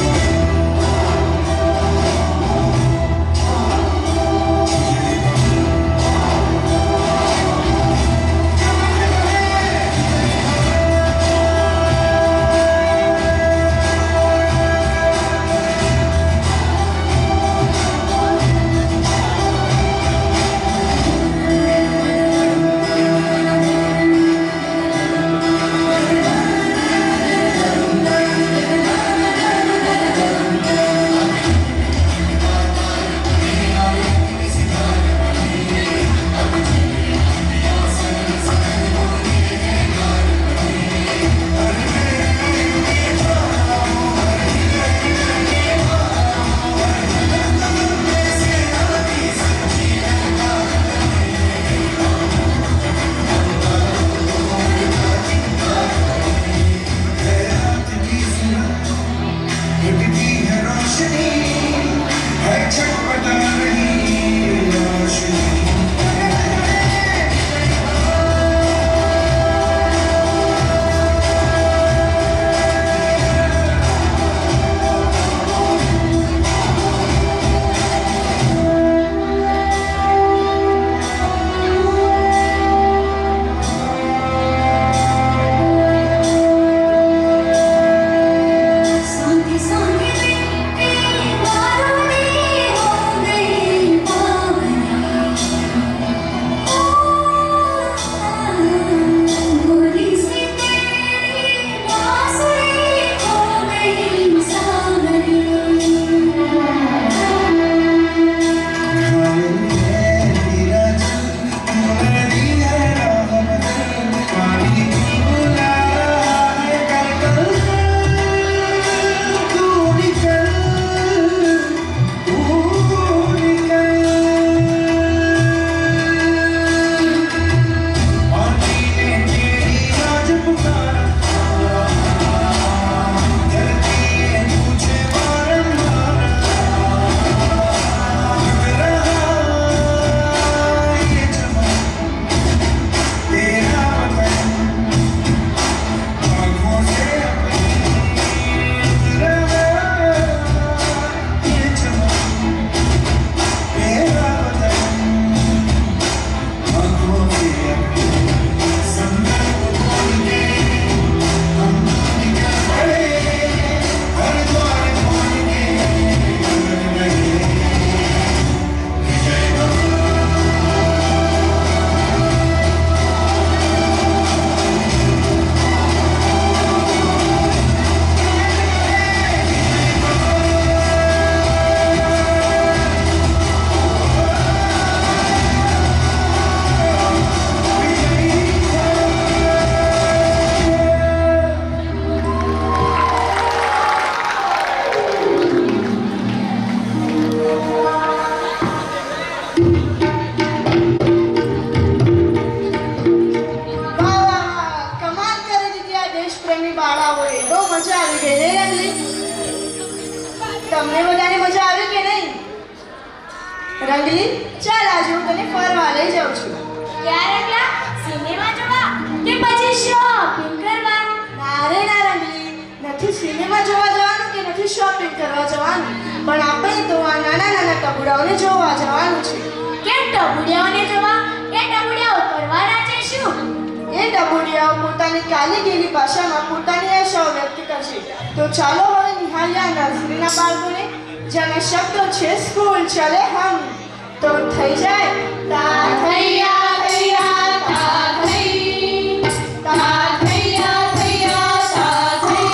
તમને બધાને મજા આવી કે નહીં? રંગલી, ચાલ આજે હું તને ફરવા લઈ જાઉં છું. ક્યારે ગયા? સિનેમા જોવા કે પછી શોપિંગ કરવા? ના રે ના રંગલી, નથી સિનેમા જોવા જવાનું કે નથી શોપિંગ કરવા જવાનું, પણ આપણે તો આ નાના નાના ટબુડાઓને જોવા જવાનું છે. કેમ ટબુડિયાઓને જોવા? એ ટબુડિયાઓ કરવાના છે શું? એ ટબુડિયાઓ પોતાની કાલી ગેલી ભાષામાં પોતાની આશાઓ વ્યક્ત કરશે. તો ચાલો હવે નિહાળ્યા નર્સરીના બાળકોને, જેના શબ્દો છે સ્કૂલ ચલે હમ. તો થઈ જાય તા થૈયા થૈયા તા થઈ, તા થૈયા થૈયા તા થઈ.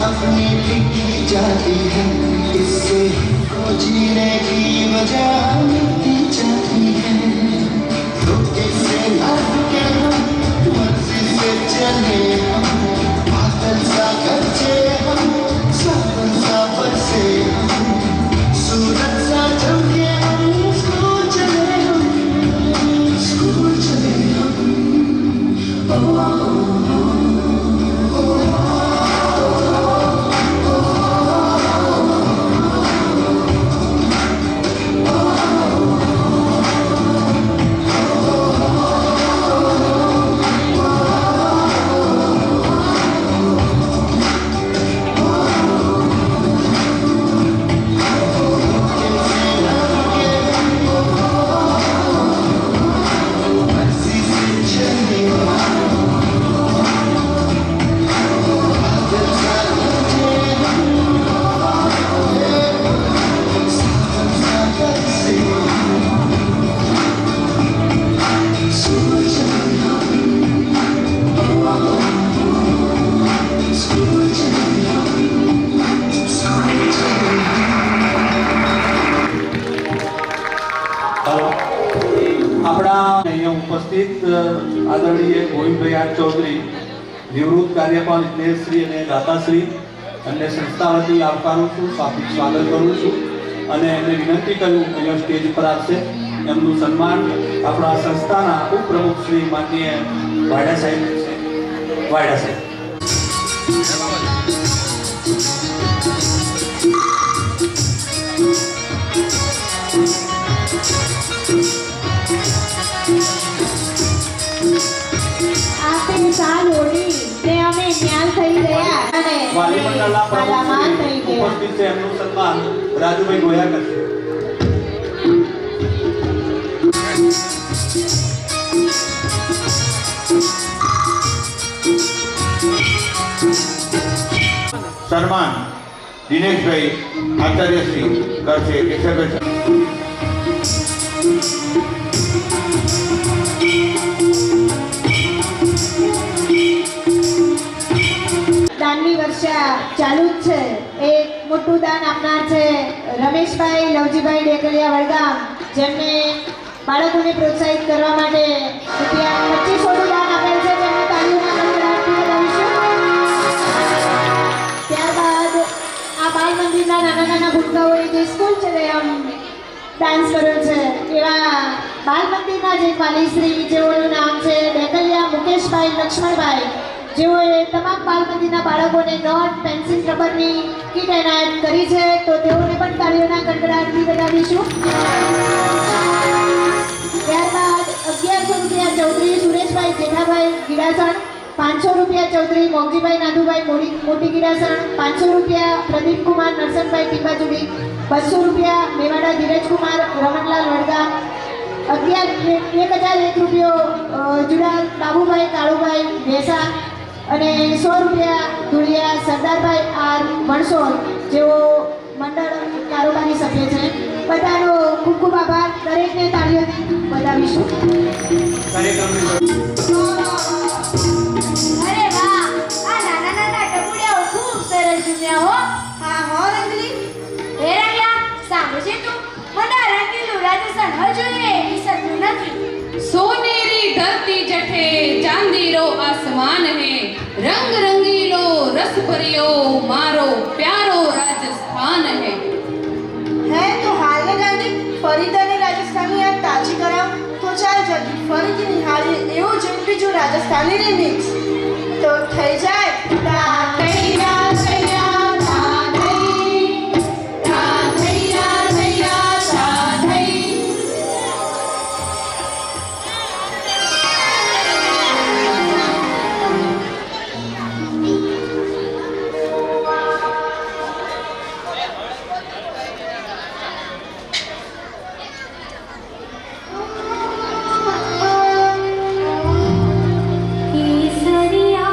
अपनी लिखी जाती है, इससे जीने की वजह मिलती जाती है। तो इससे लग के हम मर्जी से चले, हम बादल सा गरजे, हम सावन सा बरसे, हम सूरज सा चमके, हम स्कूल चले, हम स्कूल चले, हम ઉપસ્થિત આદરણીય ગોવિંદભાઈ આર ચૌધરી, નિવૃત્ત કાર્યપાલ ઇજનેરશ્રી અને દાતાશ્રી અને સંસ્થા વતી આવકારું છું, સ્વાગત કરું છું અને એમને વિનંતી કર્યું અહીંયા સ્ટેજ પર આવશે. એમનું સન્માન આપણા સંસ્થાના ઉપપ્રમુખ શ્રી માનનીય વાયડા સાહેબ છે. વાયડા સાહેબ. Thank you. વાલી મંડળના માલામાલ પ્રમુખ થઈ શ્રી ગયા. ઉપસ્થિત છે, એમનું સન્માન રાજુભાઈ ગોયા કરશે. સન્માન દિનેશભાઈ આચાર્યશ્રી કરશે. કેશવભાઈ દાનની વર્ષા ચાલુ જ છે. એક મોટું દાન આપનાર છે રમેશભાઈ લવજીભાઈ ડેકલિયા વડગામ, જેમને બાળકોને પ્રોત્સાહિત કરવા માટે રૂપિયા 2500 દાન આપેલ છે. તેમને તાળીઓના ગણગણાટથી વધાવીશું. ત્યારબાદ આ બાળ મંદિરના નાના નાના ભૂલકાઓએ જે સ્કૂલ છે આમ ડાન્સ કર્યો છે એવા બાળ મંદિરના જે વાલીશ્રી, જેઓનું નામ છે ડેકલિયા મુકેશભાઈ લક્ષ્મણભાઈ, જેઓએ તમામ બાળ મંદિરના બાળકોને નોટ, પેન્સિલ, રબરની કીટ એનાયત કરી છે. તો તેઓને પણ તાળીઓના ગડગડાટથી વધાવીશું. ત્યારબાદ 1100 રૂપિયા ચૌધરી સુરેશભાઈ જેઠાભાઈ ગીડાસણ, 500 રૂપિયા ચૌધરી મોગજીભાઈ નાથુભાઈ મોટી ગીડાસણ, 500 રૂપિયા પ્રદીપકુમાર નરસનભાઈ ટીંબાચુડી, 200 રૂપિયા મેવાડા ધીરજકુમાર રમણલાલ વડગામ, 1001 રૂપિયો જુડાલ બાબુભાઈ કાળુભાઈ ભેસા અને 100 રૂપિયા ધુળિયા સરદારભાઈ આર વણસોર, જેઓ મંડળ કારોબારી સભ્ય છે. બધાનો ખૂબ ખૂબ આભાર. દરેકને તાળીઓથી વધાવીશું. કાર્યક્રમની અરે વાહ, આ નાના નાના ટપુડિયાઓ ખૂબ સરસ જુમ્યા હો. હા હો રંગલી. હે રંગલા, સાંભળે છે તું? મને આ રંગીલું રાજસ્થાન હજુ એ વિસરતું નથી. सोनेरी धरती जठे चांदीरो आसमान है, रंग रंगीलो रस भरियो मारो प्यारो राजस्थान है. હે તો હાલ ને ગાંધી ફરી તને રાજસ્થાની યાદ તાજી કરાવ. તો ચાલ જલ્દી ફરીથી નિહાળીએ એવું જ એક બીજું રાજસ્થાની રિમિક્સ. તો થઈ જાય તા થૈયા થૈયા તા થઈ, તા થૈયા થૈયા તા થઈ. केसरिया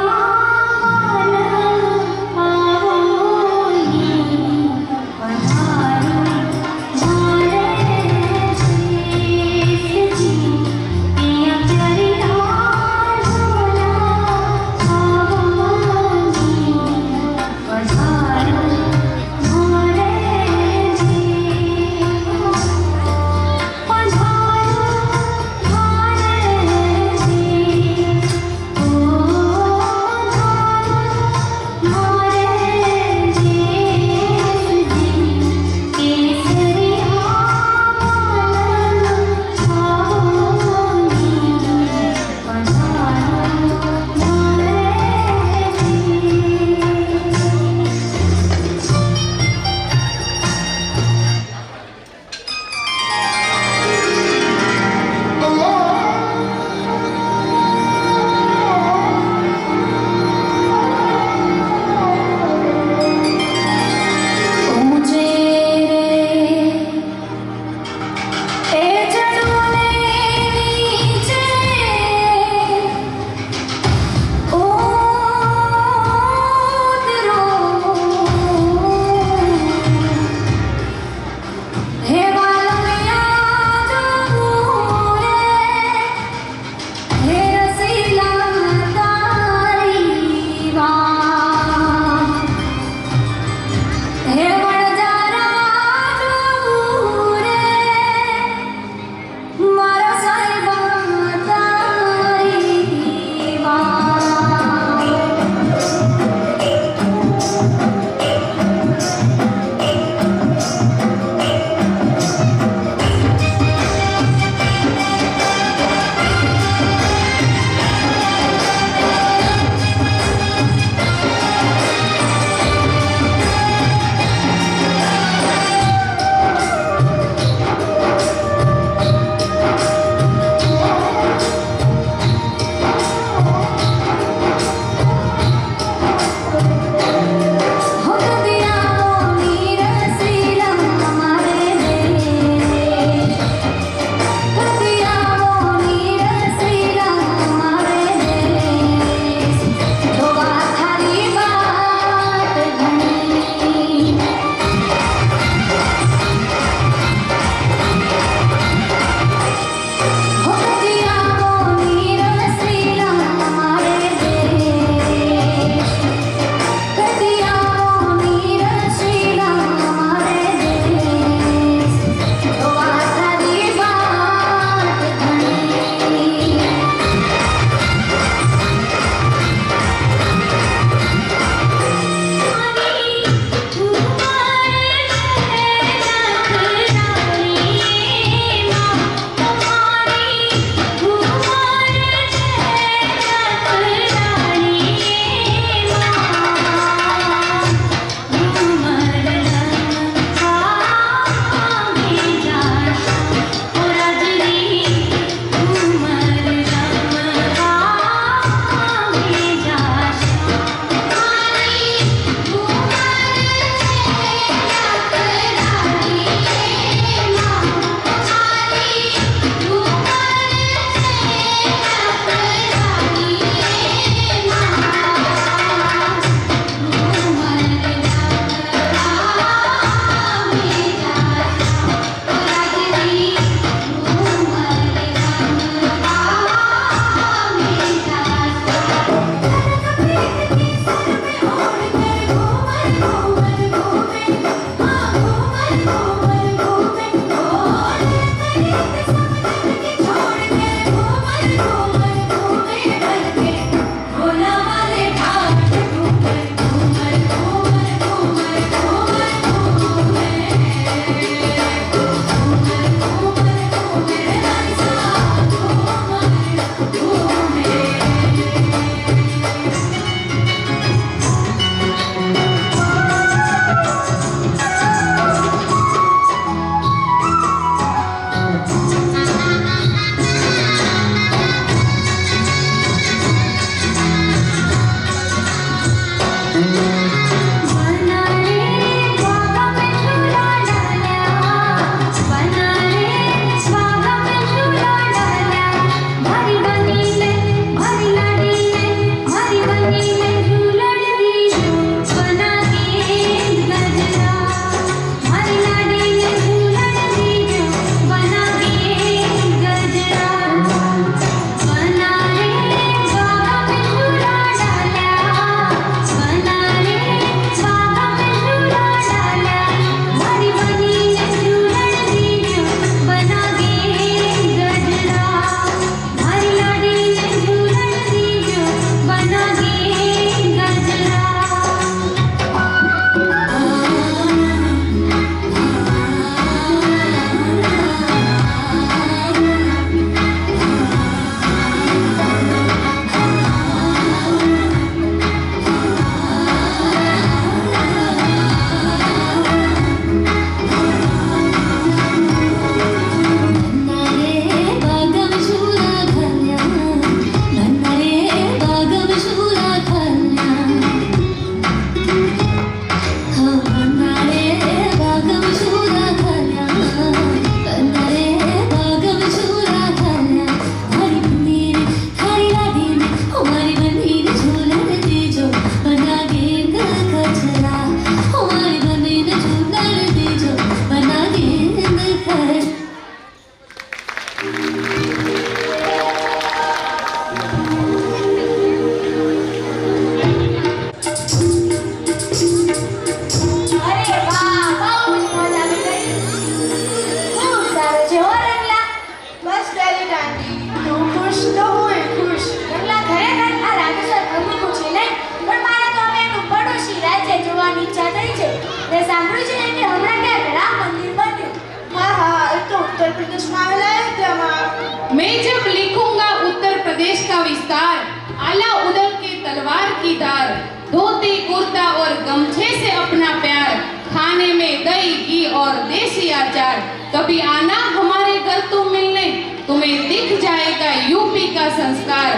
मैं जब लिखूंगा उत्तर प्रदेश का विस्तार, आला उदल के तलवार की धार, धोती कुर्ता और गमछे से अपना प्यार, खाने में दही घी और देसी अचार, कभी आना हमारे घर तुम मिलने, तुम्हें दिख जाएगा यूपी का संस्कार,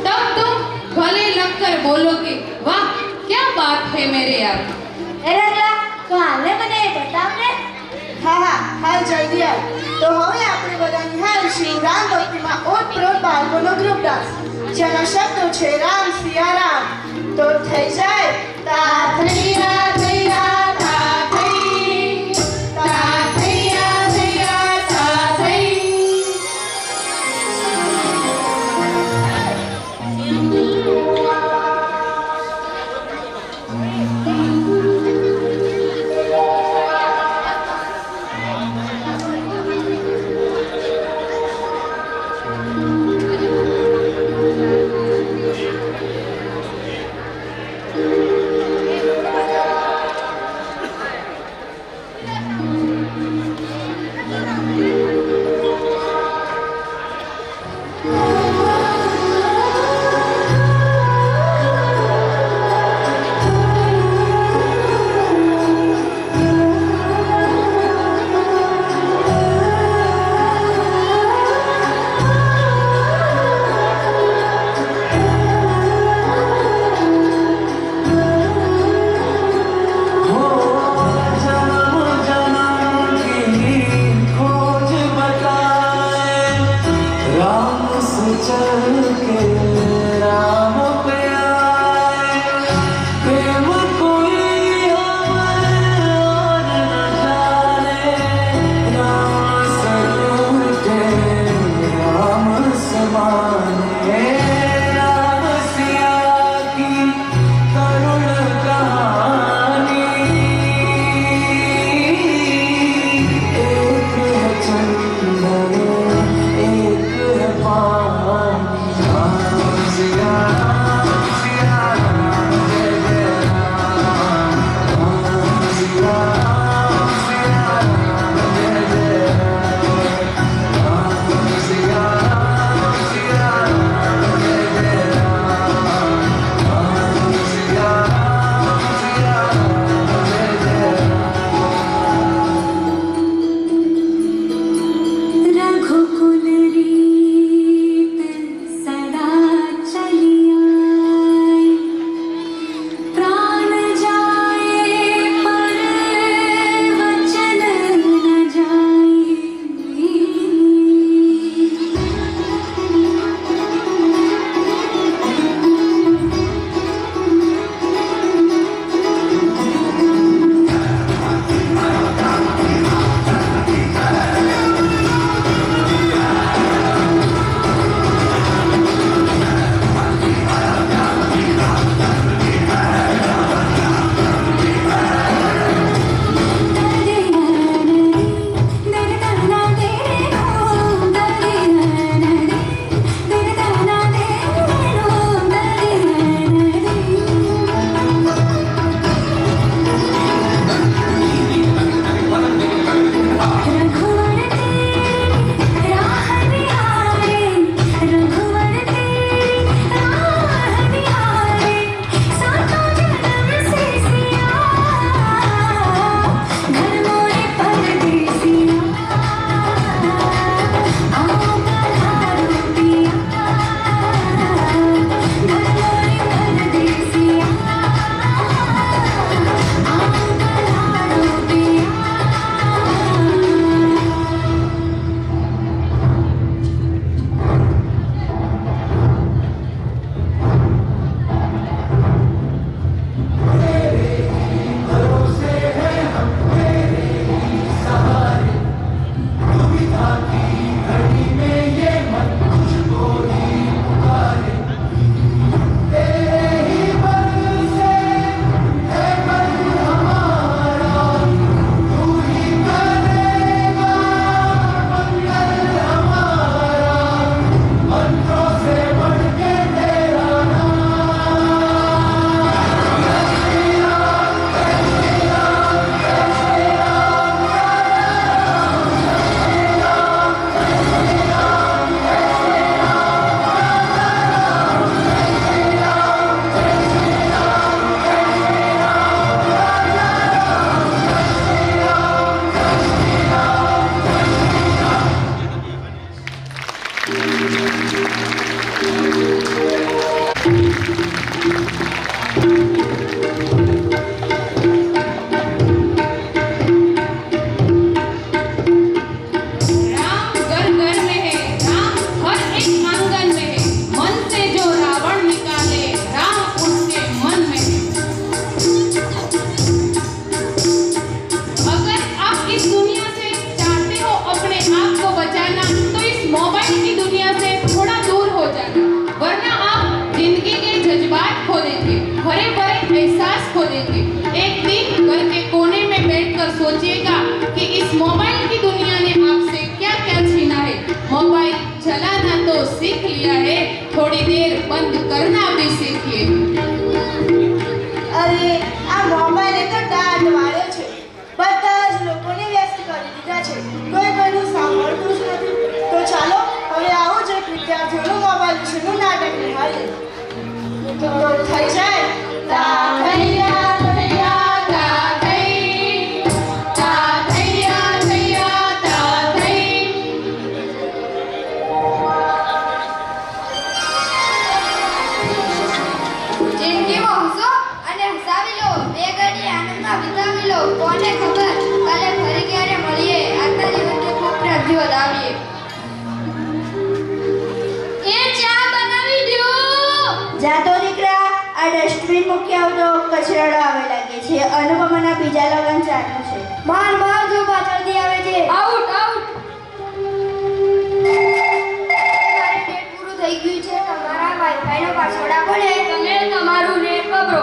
तब तुम गले लगकर बोलोगे वाह क्या बात है मेरे यार। એ રગલા તો હાલે મને એ બતાવ ને. હા હાલ જલ્દી આવ. તો હવે આપણે બધા નિહાળીશું રામ ભક્તિમાં ઓતપ્રોત બાળકોનો ગ્રુપ ડાન્સ, જેના શબ્દો છે રામ સિયા રામ. તો થઈ જાય તા થૈયા થૈયા તા થઈ, તા થૈયા થૈયા તા થઈ. थोड़ी देर बंद करना भी सीखिए। અરે આ મોબાઈલે તો દાટ વાળ્યો છે, બધા જ લોકોને વ્યસ્ત કરી દીધા છે, કોઈ કોઈનું સાંભળતું જ નથી. તો ચાલો હવે આવું જ એક વિદ્યાર્થીઓનું મોબાઈલ વિશેનું નાટક નિહાળીએ. તો થઈ જાય તા થૈયા થૈયા તા થઈ, તા થૈયા થૈયા તા થઈ. જિંદગીમાં હસો અને હસાવી લો, બે ઘડી આનંદમાં વિતાવી લો. કોને ખબર કાલે ફરી ક્યારે મળીએ, આજના દિવસને ખૂબ પ્રાંતિ વધાવીએ. એ ચા બનાવી દો. જાતો દીકરા, આ ડસ્ટબિન મૂકી આવતો, કચરાડો આવે લાગે છે. અનુપમાના બીજા લગ્ન ચાલુ છે. માર માર જો પાછળથી આવે છે. Out out. મારે નેટ પૂરું થઈ ગયું છે. તમારા વાઈફાઈ નો પાસવર્ડ આપો ને. તમે તમારું નેટ વાપરો.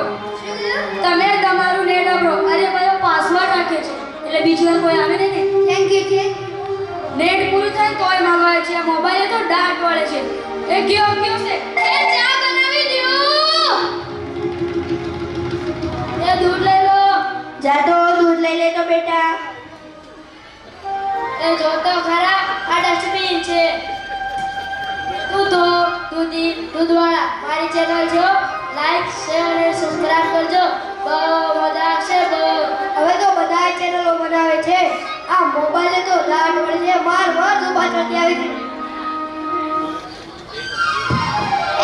તમે તમારું નેટ વાપરો. અરે મારો પાસવર્ડ રાખ્યો છે એટલે બીજી વાર કોઈ આવે નહીં ને. થેન્ક યુ છે. નેટ પૂરું થાય તોય માંગવાય છે. આ મોબાઈલ તો દાટ વળે છે. એ કયો કયો છે? એ ચા બનાવી દો. એ દૂધ લઈ લો. જાતો દૂધ લઈ લે તો બેટા. એ જો તો ખરા આ ડસ્ટબિન છે. દૂધવાળા મારી ચેનલ છે. લાઈક શેર અને સબસ્ક્રાઇબ કરજો. બહુ મજા આવશે બહુ. હવે તો બધા ચેનલો બનાવે છે. આ મોબાઈલે તો દાટ વળે છે. માર માર જો પાછળથી આવી ગઈ.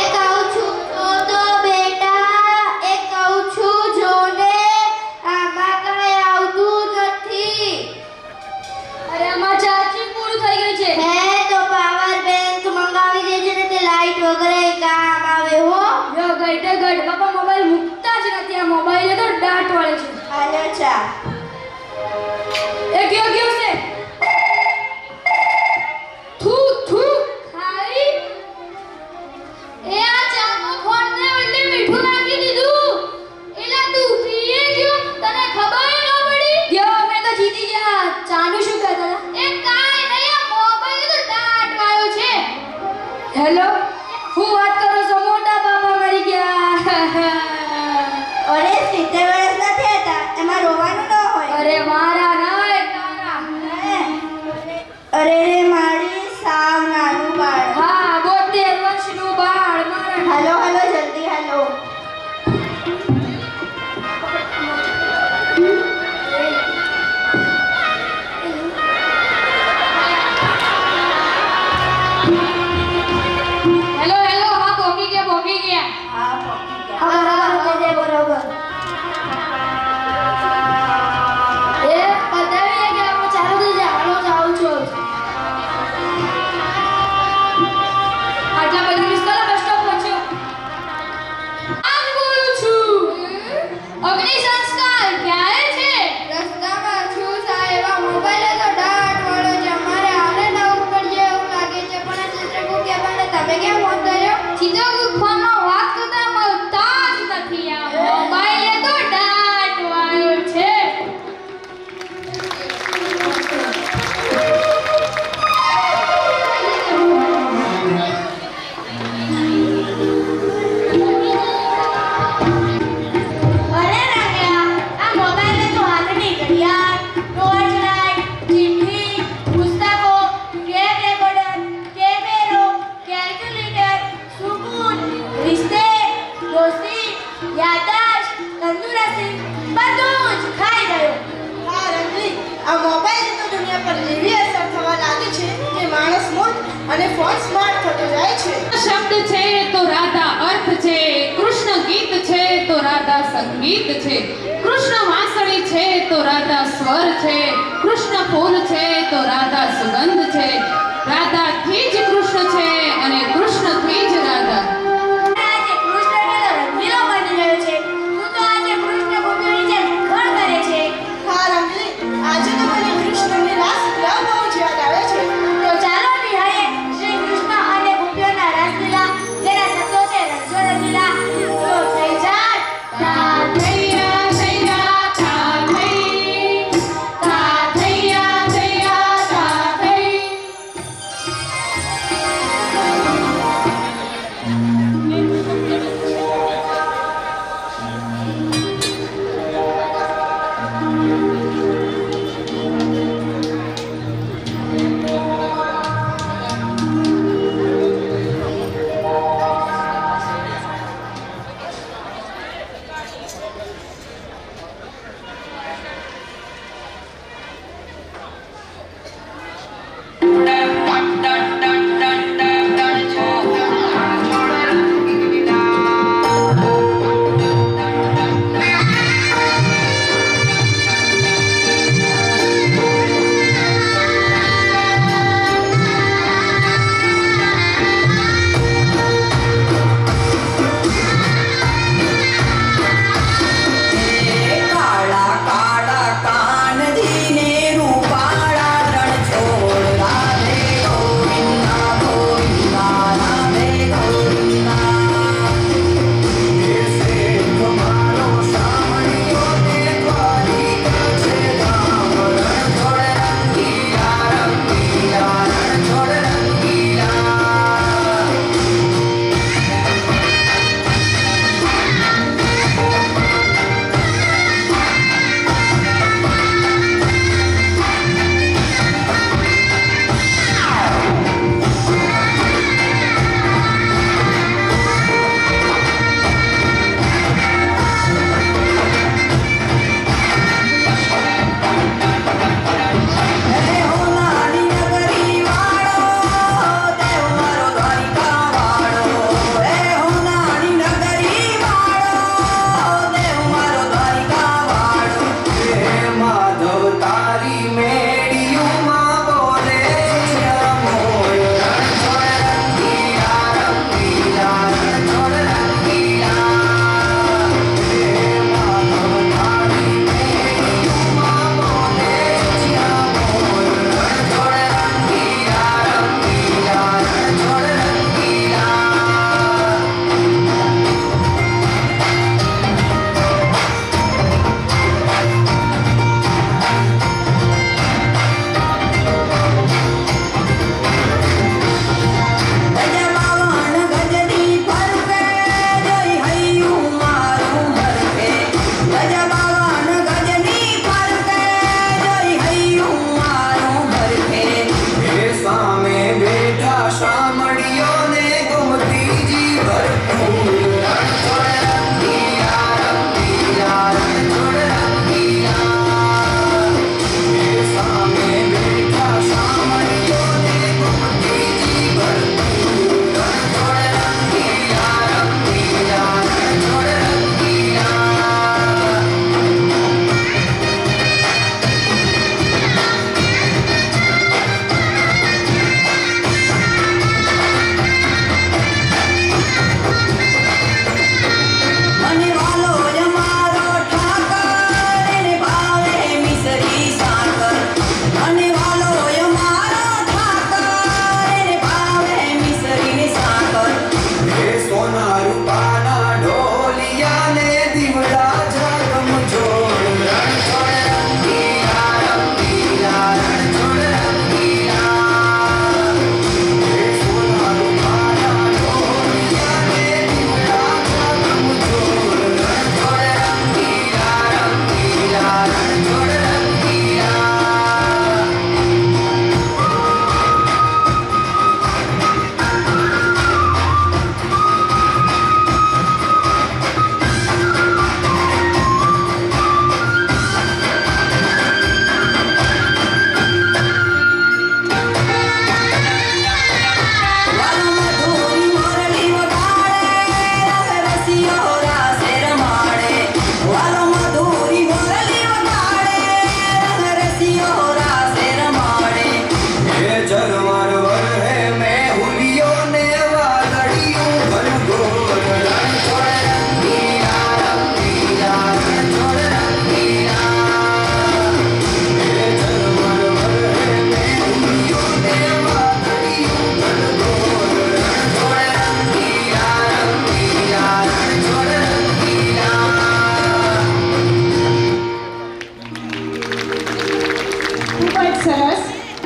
એ કહું છું તો બેટા, એ કહું છું જો ને, આમાં કઈ આવતું નથી. અરે આમાં ચાર્જિંગ પૂરું થઈ ગયું છે. હે તો પાવર બેંક મંગાવી દેજે ને, તે લાઈટ વગર કામ આવે હો. જો ગઈટે ગઈટ બાપા મોબાઈલ મૂકતા જ નથી. આ મોબાઈલે તો દાટ વળે છે. આલ્યો ચા. એ કયો કયો છે? થૂ થૂ ખાઈ. એ આ ચાનો ફોન ને એટલે મીઠું નાખી દીધું. એલા તું પીએ ગયો, તને ખબર ન પડી? ગયો અમે તો જીતી ગયા. ચાનું શું કહેતા હતા? એ કાઈ નહીં, આ મોબાઈલ તો દાટ વાળો છે. હેલો, હું વાત કરું છું? મોટા બાપા મરી ગયા. અરે 70 વર્ષ નથી હતા, એમાં રોવાનું ન હોય. અરે મારા ના તારા. અરે રે મારી સાવ નાનું બાળ. હા 72 વર્ષનું બાળ મારા. હાલો હાલો જલ્દી હાલો. હેલો હેલો, હા પહોંચી ગયા. હા પહોંચી ગયા. હા બરોબર. એ બતાવીએ કે આપણે ચાલુ થઈ જાય. હાલો જાઉં છું. આટલા 25 કલા બસ સ્ટોપ પહોંચ્યો. આજ બોલું છું. અગ્નિ સંસ્કાર ક્યારે છે? રસ્તામાં છું સાહેબ. આ મોબાઈલ તો દાટ વાળો છે. અમારે હાલે ના ઉપર જે એવું લાગે છે. પણ આ ચિત્રગુપ્ત કે બને તમે કેમ ફોન કર્યો? ચિત્રગુપ્ત ફોનમાં વાત કરતા મળતા જ નથી. આ મોબાઈલ તો દાટ વાળો છે. અરે રામ્યા, આ મોબાઈલે તો હાથની ઘડિયાળ, ટોર્ચ લાઈટ, ચિઠ્ઠી, પુસ્તકો, ટેપ રેકોર્ડર, કેમેરો, કેલ્ક્યુલેટર, સુકૂન, રિશ્તે, દોસ્તી, યાદદાશ્ત, તંદુરસ્તી બધું જ ખાઈ ગયો. હા રંગલી, આ મોબાઈલની તો દુનિયા પર એવી અસર થવા લાગી છે કે માણસ મૂર્ખ અને ફોન સ્માર્ટ થતો જાય છે. શબ્દ છે તો રાધા અર્થ છે, કૃષ્ણ ગીત છે તો રાધા સંગીત છે, કૃષ્ણ વાંસળી છે તો રાધા સ્વર છે, કૃષ્ણ ફૂલ છે તો રાધા સુગંધ છે, રાધાથી જ કૃષ્ણ છે અને કૃષ્ણથી જ રાધા. આજે કૃષ્ણ તો રંગીલો બની ગયો છે. તું તો આજે કૃષ્ણ ગોપીઓની જેમ ઘણ કરે છે. હા રંગલી, આજે તો મને કૃષ્ણની રાસલીલા બહુ જ યાદ આવે છે. તો ચાલો નિહાળીએ શ્રી કૃષ્ણ અને ગોપીઓના રાસલીલા, જેના શબ્દો છે રંગો રંગીલા. તો થઈ જાય તા થૈયા થૈયા તા થઈ, તા થૈયા થૈયા તા થઈ. સરસ.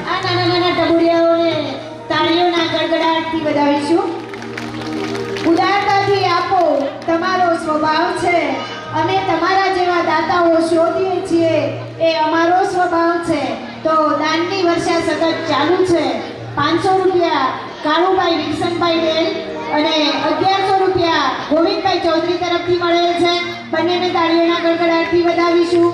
આ નાના નાના ટબુડિયાઓને તાળીઓના ગડગડાટથી વધાવીશું. ઉદારતાથી આપો, તમારો સ્વભાવ છે. અમે તમારા જેવા દાતાઓ શોધીએ છીએ, એ અમારો સ્વભાવ છે. તો દાનની વર્ષા સતત ચાલુ છે. 500 રૂપિયા કાળુભાઈ વિકસનભાઈ ડેલ અને 1100 રૂપિયા ગોવિંદભાઈ ચૌધરી તરફથી મળેલ છે. બંનેને તાળીઓના ગડગડાટથી વધાવીશું.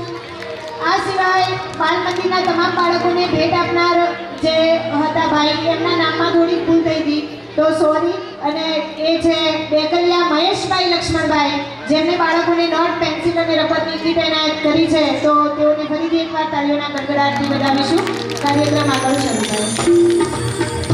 આ સિવાય બાલ મંદિરના તમામ બાળકોને ભેટ આપનાર જે હતા ભાઈ, એમના નામમાં થોડી ભૂલ થઈ હતી, તો સોરી. અને એ છે બેકરિયા મહેશભાઈ લક્ષ્મણભાઈ, જેમને બાળકોને નોટ, પેન્સિલ અને રબરની કીટ એનાયત કરી છે. તો તેઓને ફરીથી એકવાર તાળીઓના ગડગડાટથી વધાવીશું. કાર્યક્રમ આગળ શરૂ થાય.